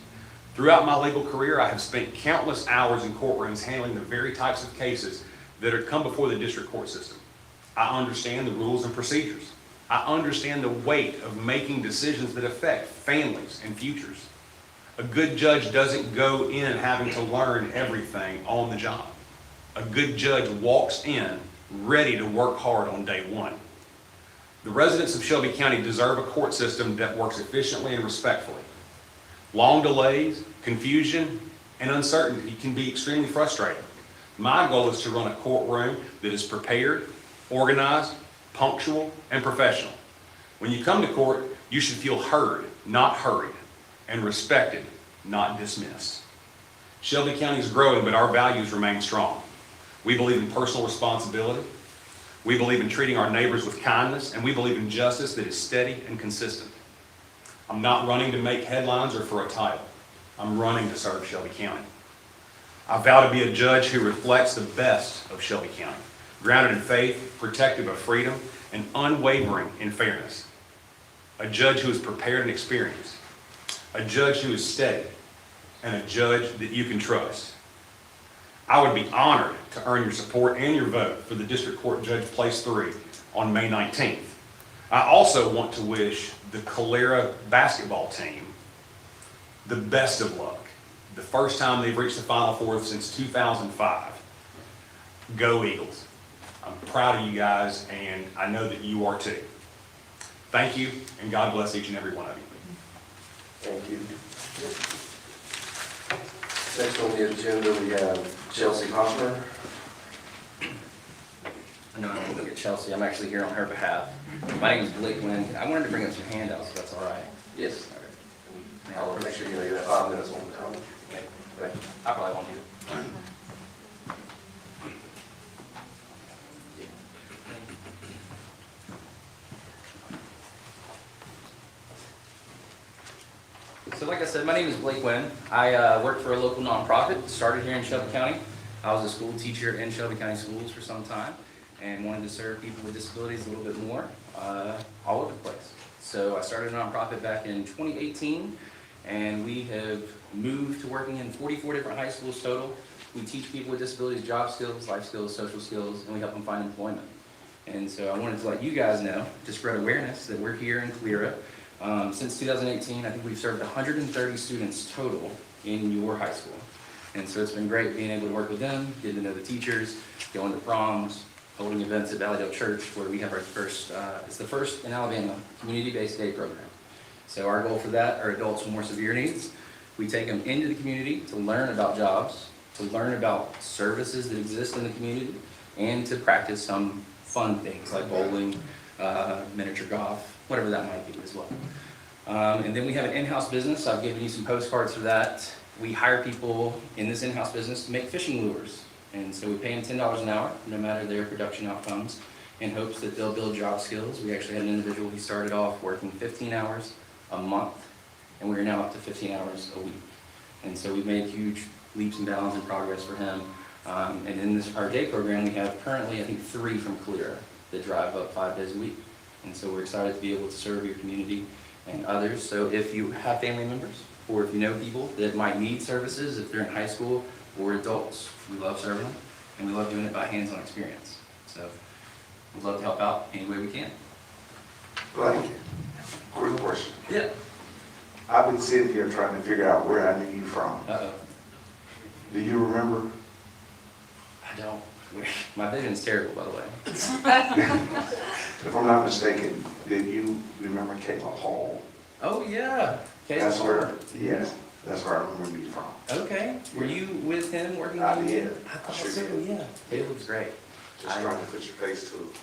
Throughout my legal career, I have spent countless hours in courtrooms handling the very types of cases that have come before the district court system. I understand the rules and procedures. I understand the weight of making decisions that affect families and futures. A good judge doesn't go in having to learn everything on the job. A good judge walks in ready to work hard on day one. The residents of Shelby County deserve a court system that works efficiently and respectfully. Long delays, confusion, and uncertainty can be extremely frustrating. My goal is to run a courtroom that is prepared, organized, punctual, and professional. When you come to court, you should feel heard, not hurried, and respected, not dismissed. Shelby County is growing, but our values remain strong. We believe in personal responsibility. We believe in treating our neighbors with kindness, and we believe in justice that is steady and consistent. I'm not running to make headlines or for a title. I'm running to serve Shelby County. I vow to be a judge who reflects the best of Shelby County, grounded in faith, protective of freedom, and unwavering in fairness. A judge who is prepared and experienced. A judge who is steady, and a judge that you can trust. I would be honored to earn your support and your vote for the District Court Judge Place 3 on May 19th. I also want to wish the Calera basketball team the best of luck. The first time they've reached the Final Four since 2005. Go Eagles. I'm proud of you guys, and I know that you are too. Thank you, and God bless each and every one of you. Thank you. Next on the agenda, we have Chelsea Hosmer. No, I'm going to get Chelsea. I'm actually here on her behalf. My name is Blake Wynn. I wanted to bring up some handouts, if that's all right. Yes. I'll make sure you have 5 minutes on the time. Okay. Thank you. I probably won't do it. So like I said, my name is Blake Wynn. I work for a local nonprofit, started here in Shelby County. I was a school teacher in Shelby County schools for some time and wanted to serve people with disabilities a little bit more all over the place. So I started a nonprofit back in 2018, and we have moved to working in 44 different high schools total. We teach people with disabilities job skills, life skills, social skills, and we help them find employment. And so I wanted to let you guys know, to spread awareness, that we're here in Calera. Since 2018, I think we've served 130 students total in your high school. And so it's been great being able to work with them, getting to know the teachers, going to proms, holding events at Valleydale Church, where we have our first, it's the first in Alabama, community-based day program. So our goal for that are adults with more severe needs. We take them into the community to learn about jobs, to learn about services that exist in the community, and to practice some fun things like bowling, miniature golf, whatever that might be as well. And then we have an in-house business. I've given you some postcards for that. We hire people in this in-house business to make fishing lures. And so we pay them $10 an hour, no matter their production outcomes, in hopes that they'll build job skills. We actually had an individual who started off working 15 hours a month, and we are now up to 15 hours a week. And so we've made huge leaps and bounds in progress for him. And in our day program, we have currently, I think, 3 from Calera that drive up 5 days a week. And so we're excited to be able to serve your community and others. So if you have family members, or if you know people that might need services, if they're in high school or adults, we love serving them, and we love doing it by hands-on experience. So we'd love to help out any way we can. Blake, quick question. Yeah. I've been sitting here trying to figure out where I knew you from. Uh-oh. Do you remember? I don't. My vision's terrible, by the way. If I'm not mistaken, did you remember Kayla Hall? Oh, yeah. Okay. That's where, yes, that's where I remember you from. Okay. Were you with him working I on did. I thought Sure so, did. yeah. It looks great. Just trying to put your face to it.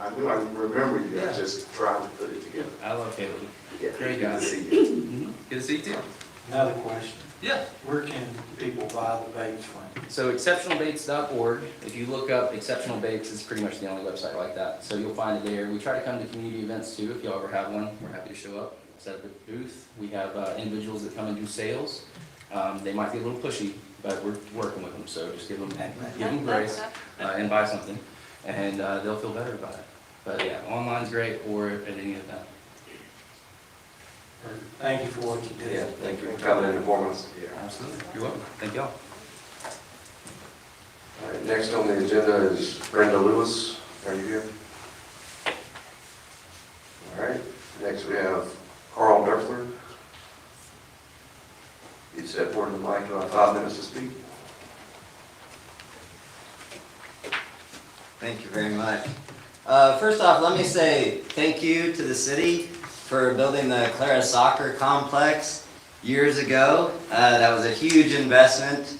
I knew I remember you, I Yeah. was just trying to put it together. I love Caleb. Yeah, Great good guy. to see you. Mhm. Good to see you too. Another question. Yeah. Where can people buy the baits from? So exceptionalbaits.org, if you look up Exceptional Baits, it's pretty much the only website like that. So you'll find it there. We try to come to community events too. If y'all ever have one, we're happy to show up, set up a booth. We have individuals that come and do sales. They might be a little pushy, but we're working with them. So just give them grace and buy something, and they'll feel better about it. But yeah, online's great, or at any event. Thank you for what you did. Yeah, thank you for coming in and informing us. Absolutely. You're welcome. Thank y'all. All right, next on the agenda is Brenda Lewis. Are you here? All right, next we have Carl Durfler. You step forward to the mic, 5 minutes to speak. Thank you very much. First off, let me say thank you to the city for building the Calera soccer complex years ago. That was a huge investment,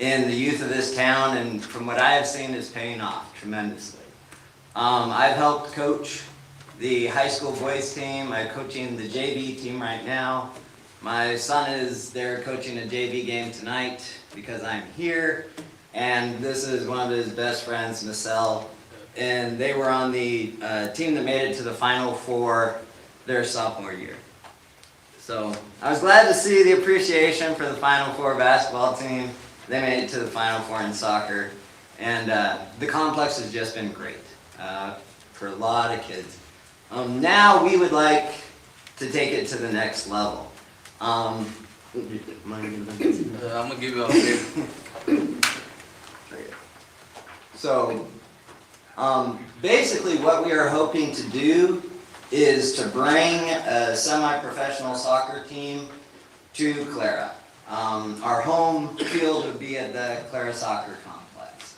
in the youth of this town, and from what I have seen, is paying off tremendously. I've helped coach the high school boys team. I'm coaching the JV team right now. My son is there coaching a JV game tonight because I'm here. And this is one of his best friends, Marcel. And they were on the team that made it to the Final Four their sophomore year. So I was glad to see the appreciation for the Final Four basketball team. They made it to the Final Four in soccer. And the complex has just been great for a lot of kids. Now we would like to take it to the next level. I'm gonna give you a So, basically what we are hoping to do is to bring a semi-professional soccer team to Calera. Our home field would be at the Calera Soccer Complex.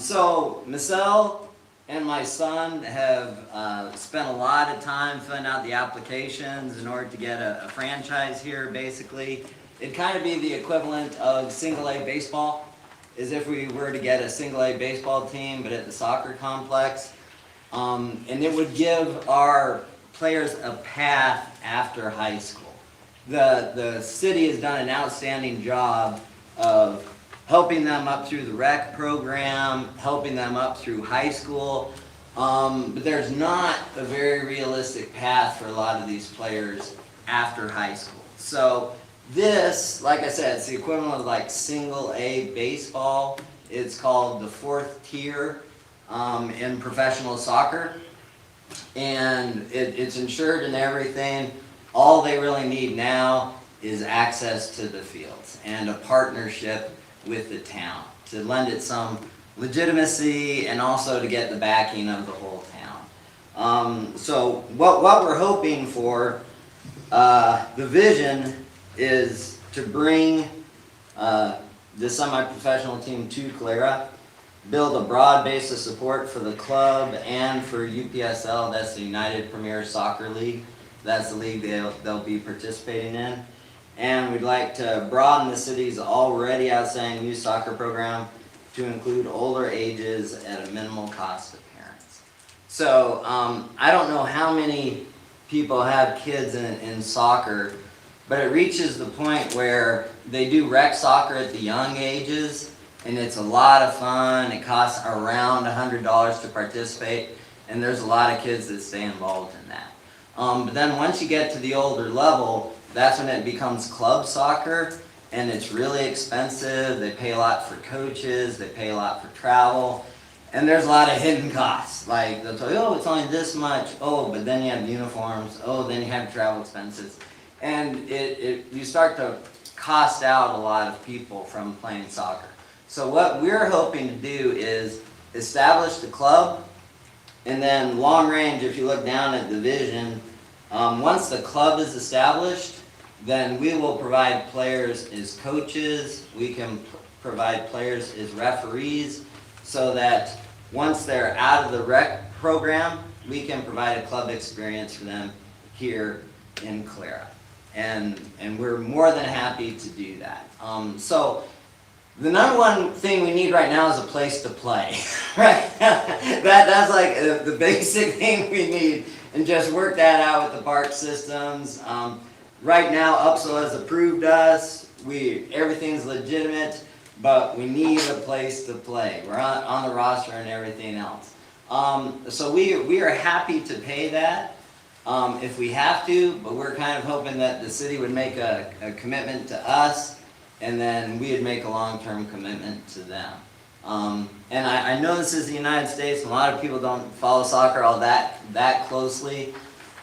So, Marcel and my son have spent a lot of time filling out the applications in order to get a franchise here, basically. It'd kind of be the equivalent of single-A baseball, as if we were to get a single-A baseball team, but at the soccer complex. And it would give our players a path after high school. The city has done an outstanding job of helping them up through the rec program, helping them up through high school. But there's not a very realistic path for a lot of these players after high school. So this, like I said, it's the equivalent of like single-A baseball. It's called the fourth tier in professional soccer. And it's insured and everything. All they really need now is access to the fields and a partnership with the town to lend it some legitimacy and also to get the backing of the whole town. So what we're hoping for, the vision is to bring the semi-professional team to Calera, build a broad base of support for the club and for UPSL, that's the United Premier Soccer League. That's the league they'll be participating in. And we'd like to broaden the city's already outstanding youth soccer program to include older ages at a minimal cost to parents. So I don't know how many people have kids in soccer, but it reaches the point where they do rec soccer at the young ages, and it's a lot of fun. It costs around $100 to participate, and there's a lot of kids that stay involved in that. But then once you get to the older level, that's when it becomes club soccer, and it's really expensive. They pay a lot for coaches, they pay a lot for travel, and there's a lot of hidden costs. Like they'll tell you, oh, it's only this much. Oh, but then you have uniforms. Oh, then you have travel expenses. And you start to cost out a lot of people from playing soccer. So what we're hoping to do is establish the club, and then long range, if you look down at the vision, once the club is established, then we will provide players as coaches, we can provide players as referees, so that once they're out of the rec program, we can provide a club experience for them here in Calera. And we're more than happy to do that. So the number one thing we need right now is a place to play, right? That's like the basic thing we need, and just work that out with the park systems. Right now, Upsall has approved us. Everything's legitimate, but we need a place to play. We're on the roster and everything else. So we are happy to pay that if we have to, but we're kind of hoping that the city would make a commitment to us, and then we would make a long-term commitment to them. And I know this is the United States, and a lot of people don't follow soccer all that closely,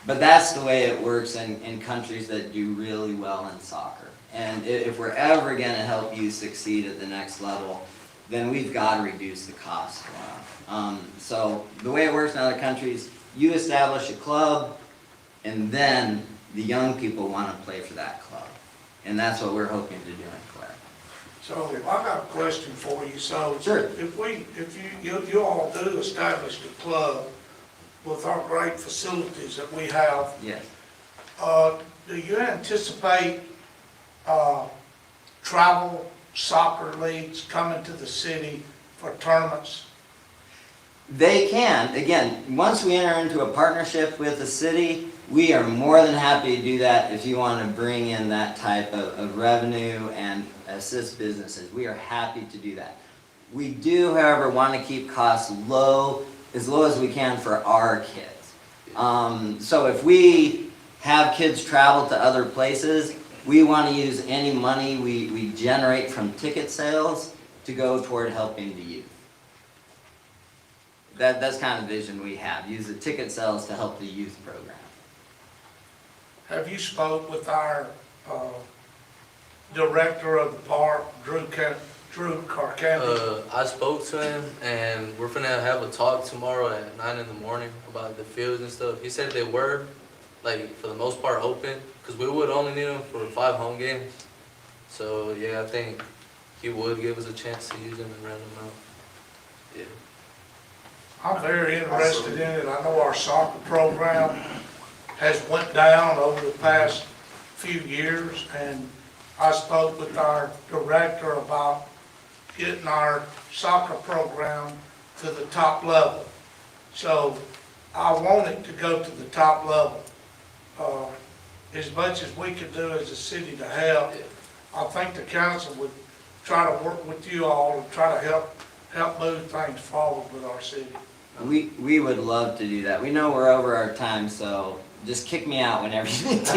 but that's the way it works in countries that do really well in soccer. And if we're ever going to help you succeed at the next level, then we've got to reduce the cost for them. So the way it works in other countries, you establish a club, and then the young people want to play for that club. And that's what we're hoping to do in Calera. So I got a question for you. So Sure. if you all do establish the club with our great facilities that we have, Yes. do you anticipate travel soccer leagues coming to the city for tournaments? They can, again, once we enter into a partnership with the city, we are more than happy to do that if you want to bring in that type of revenue and assist businesses. We are happy to do that. We do, however, want to keep costs low as we can for our kids. So if we have kids travel to other places, we want to use any money we generate from ticket sales to go toward helping the youth. That's kind of vision we have, use the ticket sales to help the youth program. Have you spoke with our director of the park, Drew Carcampi? I spoke to him, and we're gonna have a talk tomorrow at 9 in the morning about the fields and stuff. He said they were, like, for the most part open, because we would only need them for 5 home games. So, yeah, I think he would give us a chance to use them and rent them out. Yeah. I'm very interested in it. I know our soccer program has went down over the past few years, and I spoke with our director about getting our soccer program to the top level. So I want it to go to the top level. As much as we could do as a city to help, I think the council would try to work with you all to try to help move things forward with our city. We would love to do that. We know we're over our time, so just kick me out whenever you need to.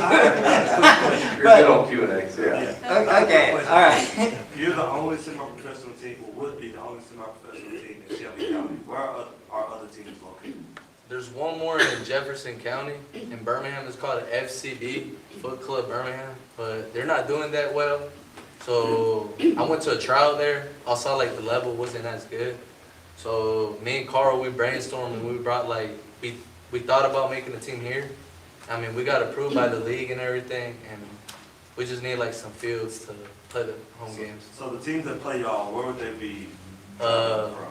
You're good on Q&As, yeah. Okay, all right. You're the only semi-professional team, or would be the only semi-professional team in Shelby County. Where are other teams located? There's one more in Jefferson County, in Birmingham. It's called an FCB, Foot Club Birmingham, but they're not doing that well. So I went to a trial there. I saw like the level wasn't as good. So me and Carl, we brainstormed and we brought like, we thought about making a team here. I mean, we got approved by the league and everything, and we just need like some fields to play the home games. So the teams that play y'all, where would they be?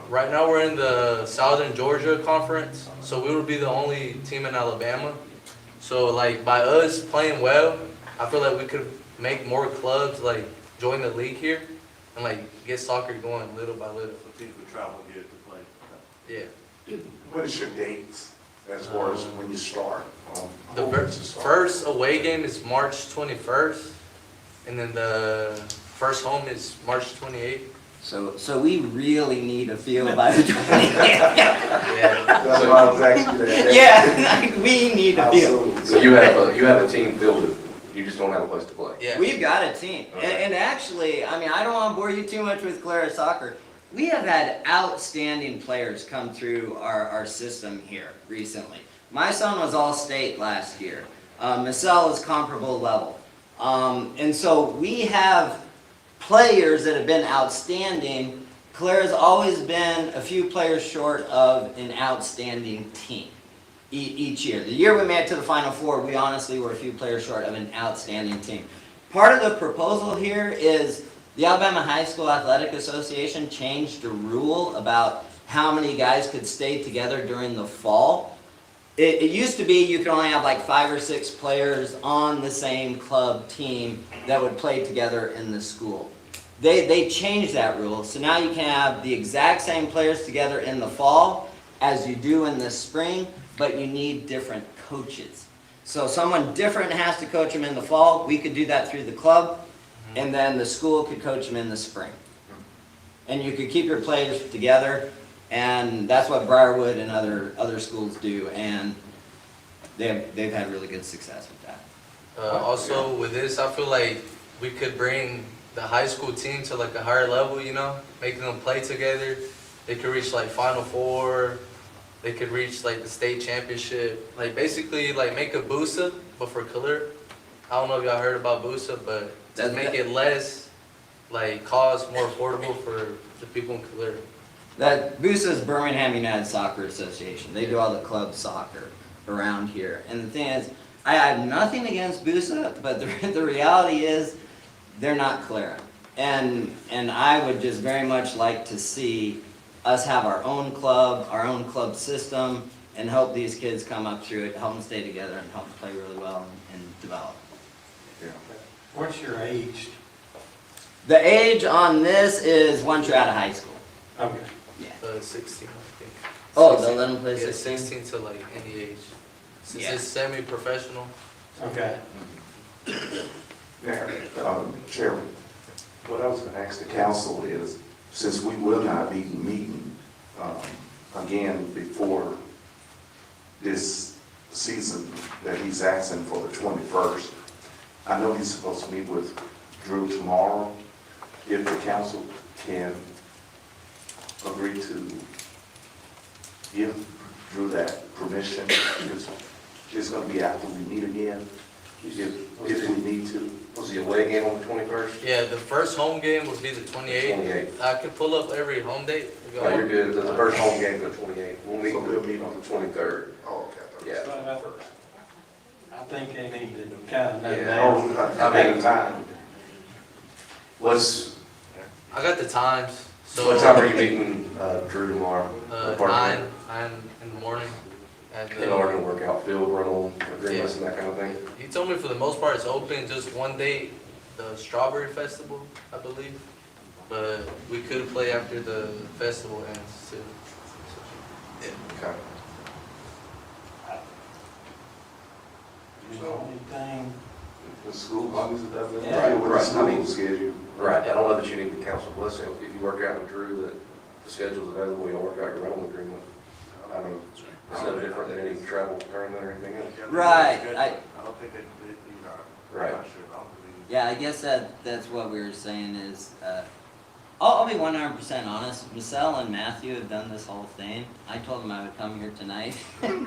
Right now we're in the Southern Georgia Conference, so we would be the only team in Alabama. So like by us playing well, I feel like we could make more clubs like join the league here and like get soccer going little by little. So teams would travel here to play. Yeah. What is your dates as far as when you start? The first away game is March 21st, and then the first home is March 28th. So we really need a field by the 20th. Yeah. That's why I was asking you that. Yeah, we need a field. So you have a team fielded, you just don't have a place to play? Yeah. We've got a team. Okay. And actually, I mean, I don't want to bore you too much with Calera soccer. We have had outstanding players come through our system here recently. My son was all-state last year. Marcel is comparable level. And so we have players that have been outstanding. Calera's always been a few players short of an outstanding team each year. The year we made it to the Final Four, we honestly were a few players short of an outstanding team. Part of the proposal here is the Alabama High School Athletic Association changed the rule about how many guys could stay together during the fall. It used to be you could only have like 5 or 6 players on the same club team that would play together in the school. They changed that rule, so now you can have the exact same players together in the fall as you do in the spring, but you need different coaches. So someone different has to coach them in the fall. We could do that through the club, and then the school could coach them in the spring. And you could keep your players together, and that's what Briarwood and other schools do, and they've had really good success with that. Also with this, I feel like we could bring the high school team to like a higher level, you know, making them play together. They could reach like Final Four. They could reach like the state championship. Like basically like make a BUSA, but for Calera. I don't know if y'all heard about BUSA, but to make it less like cost, more affordable for the people in Calera. That BUSA is Birmingham United Soccer Association. They do all the club soccer around here. And the thing is, I have nothing against BUSA, but the reality is they're not Calera. And I would just very much like to see us have our own club system, and help these kids come up through it, help them stay together, and help them play really well and develop. What's your age The age on this is once you're out of high school. Okay. 16, I think. Oh, they'll let them play Yeah, 16? 16 to like any age. Since Yeah. it's semi-professional. Okay. Mayor, Chairman, what I was gonna ask the council is, since we will not be meeting, again before this season that he's asking for the 21st, I know he's supposed to meet with Drew tomorrow. If the council can agree to give Drew that permission, because it's gonna be after we meet again, if we need to. Was the away game on the 21st? Yeah, the first home game would be the 28th. 28th. I could pull up every home date. No, you're good. The first home game is the 28th. We'll meet on the 23rd. Oh, okay. Yeah. I think they need to kind of know Yeah. that. I mean, time. what's, I got the times. So what time are you meeting Drew tomorrow? 9 in the morning. In order to work out field rental agreements and that kind of thing? He told me for the most part it's open, just one date, the Strawberry Festival, I believe. But we could play after the festival ends too. Okay. The only thing, The school, as long as it doesn't Yeah. interfere with the Right. I mean, school schedule. Right, I don't know that you need the council blessing. If you work out with Drew that the schedule's available, you'll work out your rental agreement. I mean, it's no different than any travel tournament or anything else. Right, I don't think they are. Right. I'm not sure, I don't believe. Yeah, I guess that's what we were saying is, I'll be 100% honest. Marcel and Matthew have done this whole thing. I told them I would come here tonight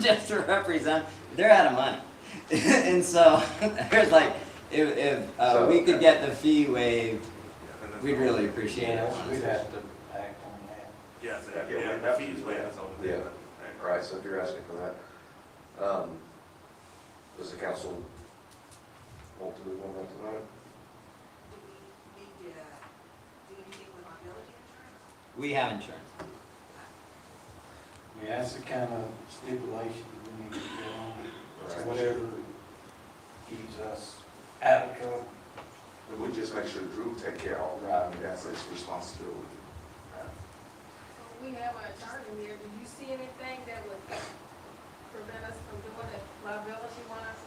just to represent. They're out of money. And so, there's like, if we could get the fee waived, we'd really appreciate it. yeah, we'd have to act on that. Yes, yeah, that fee is way out, so. Yeah. Right, so if you're asking for that, does the council want to move on that tonight? We have insurance. Yeah, that's the kind of stipulation we need to get on. Right. Whatever keeps us out of trouble. And we just make sure Drew take care of all that. I mean, that's his responsibility. We have an attorney here, do you see anything that would prevent us from doing it liability-wise?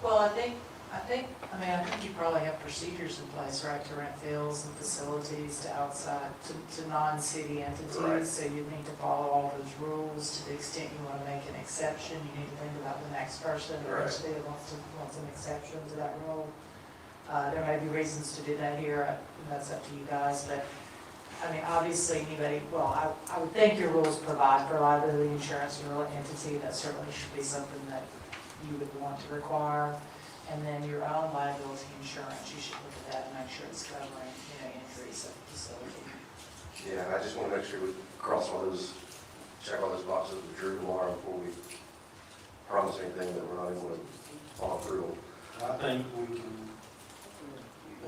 Well, I think, you probably have procedures in place, right, to rent fields and facilities to outside, to non-city entities. Right. So you need to follow all those rules. To the extent you want to make an exception, you need to think about the next person or Right. entity that wants an exception to that rule. There may be reasons to do that here, that's up to you guys, but, I mean, obviously, anybody, well, I would think your rules provide for liability insurance in your entity. That certainly should be something that you would want to require. And then your own liability insurance, you should look at that and make sure it's covering, injuries at the facility. Yeah, I just want to make sure we cross all those, check all those boxes with Drew tomorrow before we promise anything that we're not able to follow through on. I think we can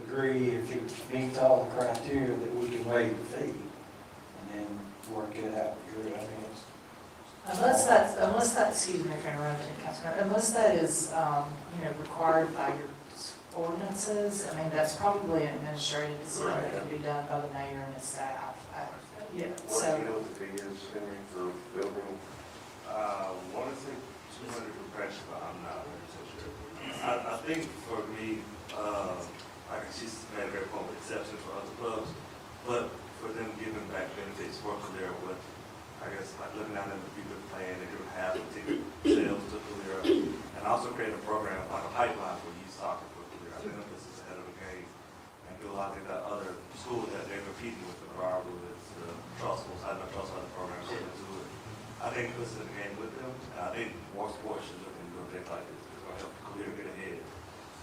agree if it meets all the criteria that we can waive the fee and then work it out with Drew. I mean, it's. Unless that, excuse me, if I interrupted, Councilman, unless that is, required by your ordinances, I mean, that's probably an administrative decision that can be done by the mayor and his staff. Yeah, What so. do you know what the fee is, Henry, for building? Want to say 200 for pressure, but I'm not really so sure. I think for me, like she's made a very point with exceptions for other clubs, but for them giving back benefits for Calera with, I guess, like looking down at the people playing, they give half the ticket sales to Calera, and also create a program, like a pipeline for youth soccer for Calera. I think this is ahead of the game, and feel like they've got other schools that they're competing with, the Briarwoods, the Trussville, I know Trussville has a program to do it. I think this is a game with them, and I think more sports should look into things like this. It's going to help Calera get ahead,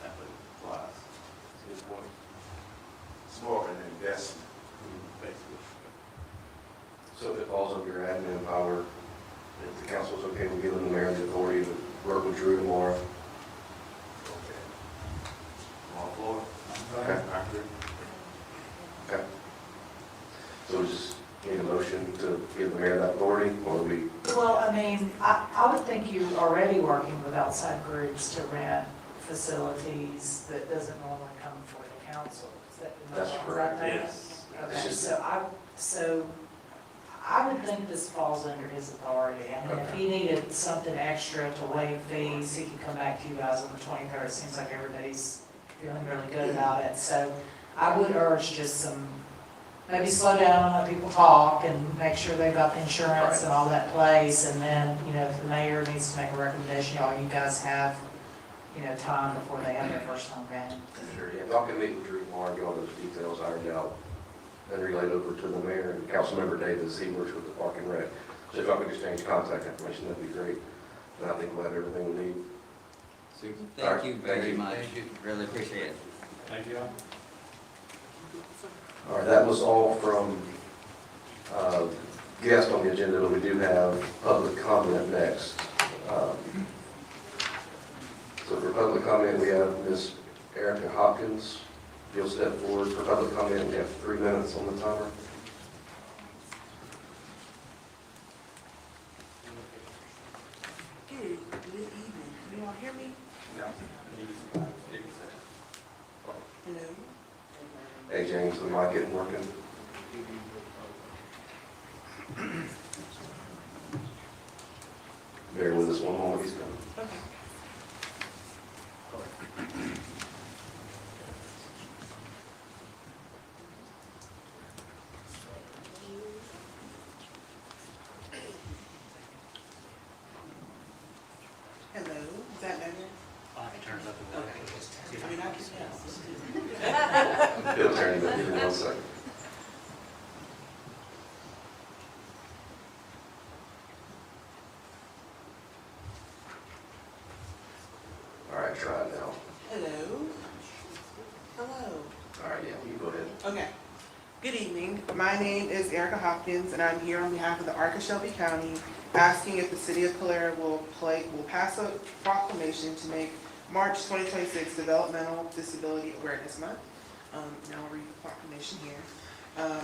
athlete-wise. That's a good point. It's more of an investment. Basically. So if it falls under your admin power, if the council's okay with giving the mayor the authority to work with Drew tomorrow? Okay. All floor? Okay. I agree. Okay. So we just need a motion to give the mayor that authority, or we? Well, I mean, I would think you're already working with outside groups to rent facilities that doesn't normally come before the council. That's correct, yes. Okay, so I would think this falls under his authority. I mean, if he needed something extra to waive fees, he could come back to you guys on the 23rd. It seems like everybody's feeling really good about it. So I would urge just maybe slow down, let people talk, and make sure they've got the insurance and all that in place. And then, if the mayor needs to make a recommendation, you guys have, time before they have their first home game. Sure, yeah, I can meet with Drew tomorrow, get all those details ironed out, and relay over to the mayor and Councilmember Davis. He works with the Park and Rec. So if I could exchange contact information, that'd be great. And I think we'll have everything we need. Super. All right, Thank you thank very you. much. Thank you. Really appreciate it. Thank you. All right, that was all from guests on the agenda, but we do have public comment next. So for public comment, we have Ms. Erica Hopkins. If you'll step forward for public comment, we have 3 minutes on the timer. Good evening. Can you all hear me? Hello? Hey, James, the mic isn't working. Bear with us one moment, he's coming. Okay. Hello, is that better? Okay. I mean, I can tell. He'll turn it up, give me 1 second. All right, try it now. Hello? Hello? All right, yeah, you go ahead. Okay. Good evening. My name is Erica Hopkins, and I'm here on behalf of the Arc of Shelby County, asking if the city of Calera will pass a proclamation to make March 2026 Developmental Disability Awareness Month. Now I'll read the proclamation here.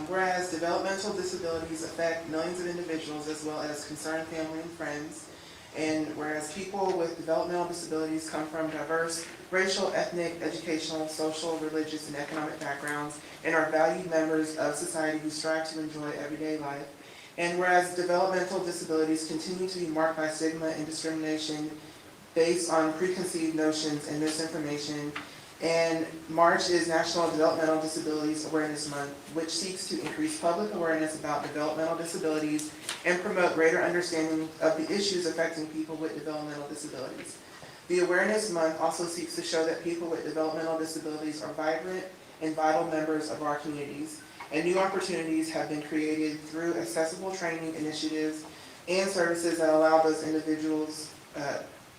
Whereas developmental disabilities affect millions of individuals as well as concerned family and friends, and whereas people with developmental disabilities come from diverse racial, ethnic, educational, social, religious, and economic backgrounds, and are valued members of society who strive to enjoy everyday life. And whereas developmental disabilities continue to be marked by stigma and discrimination based on preconceived notions and misinformation, and March is National Developmental Disabilities Awareness Month, which seeks to increase public awareness about developmental disabilities and promote greater understanding of the issues affecting people with developmental disabilities. The Awareness Month also seeks to show that people with developmental disabilities are vibrant and vital members of our communities, and new opportunities have been created through accessible training initiatives and services that allow those individuals,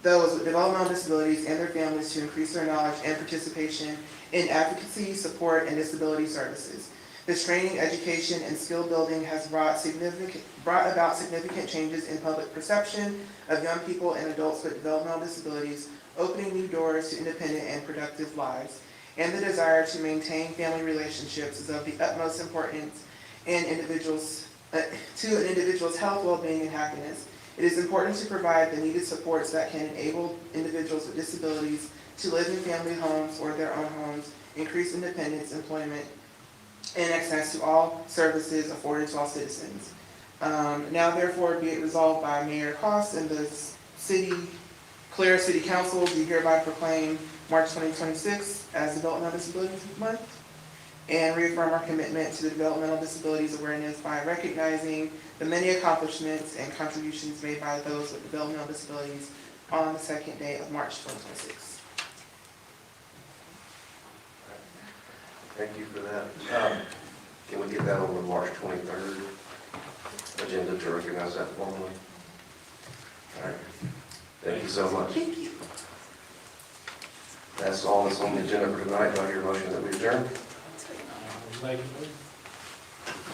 those with developmental disabilities and their families to increase their knowledge and participation in advocacy, support, and disability services. This training, education, and skill building has brought about significant changes in public perception of young people and adults with developmental disabilities, opening new doors to independent and productive lives. And the desire to maintain family relationships is of the utmost importance in to an individual's health, well-being, and happiness. It is important to provide the needed supports that can enable individuals with disabilities to live in family homes or their own homes, increase independence, employment, and access to all services afforded to all citizens. Now therefore be it resolved by Mayor Cost and the Calera City Council, do hereby proclaim March 2026 as Developmental Disabilities Month, and reaffirm our commitment to the developmental disabilities awareness by recognizing the many accomplishments and contributions made by those with developmental disabilities on the second day of March 2026. Thank you for that. Can we get that on the March 23rd agenda to recognize that formally? All right. Thank you so much. Thank you. That's all that's on the agenda for tonight. Do I hear a motion that we adjourn?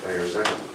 Mayor, second.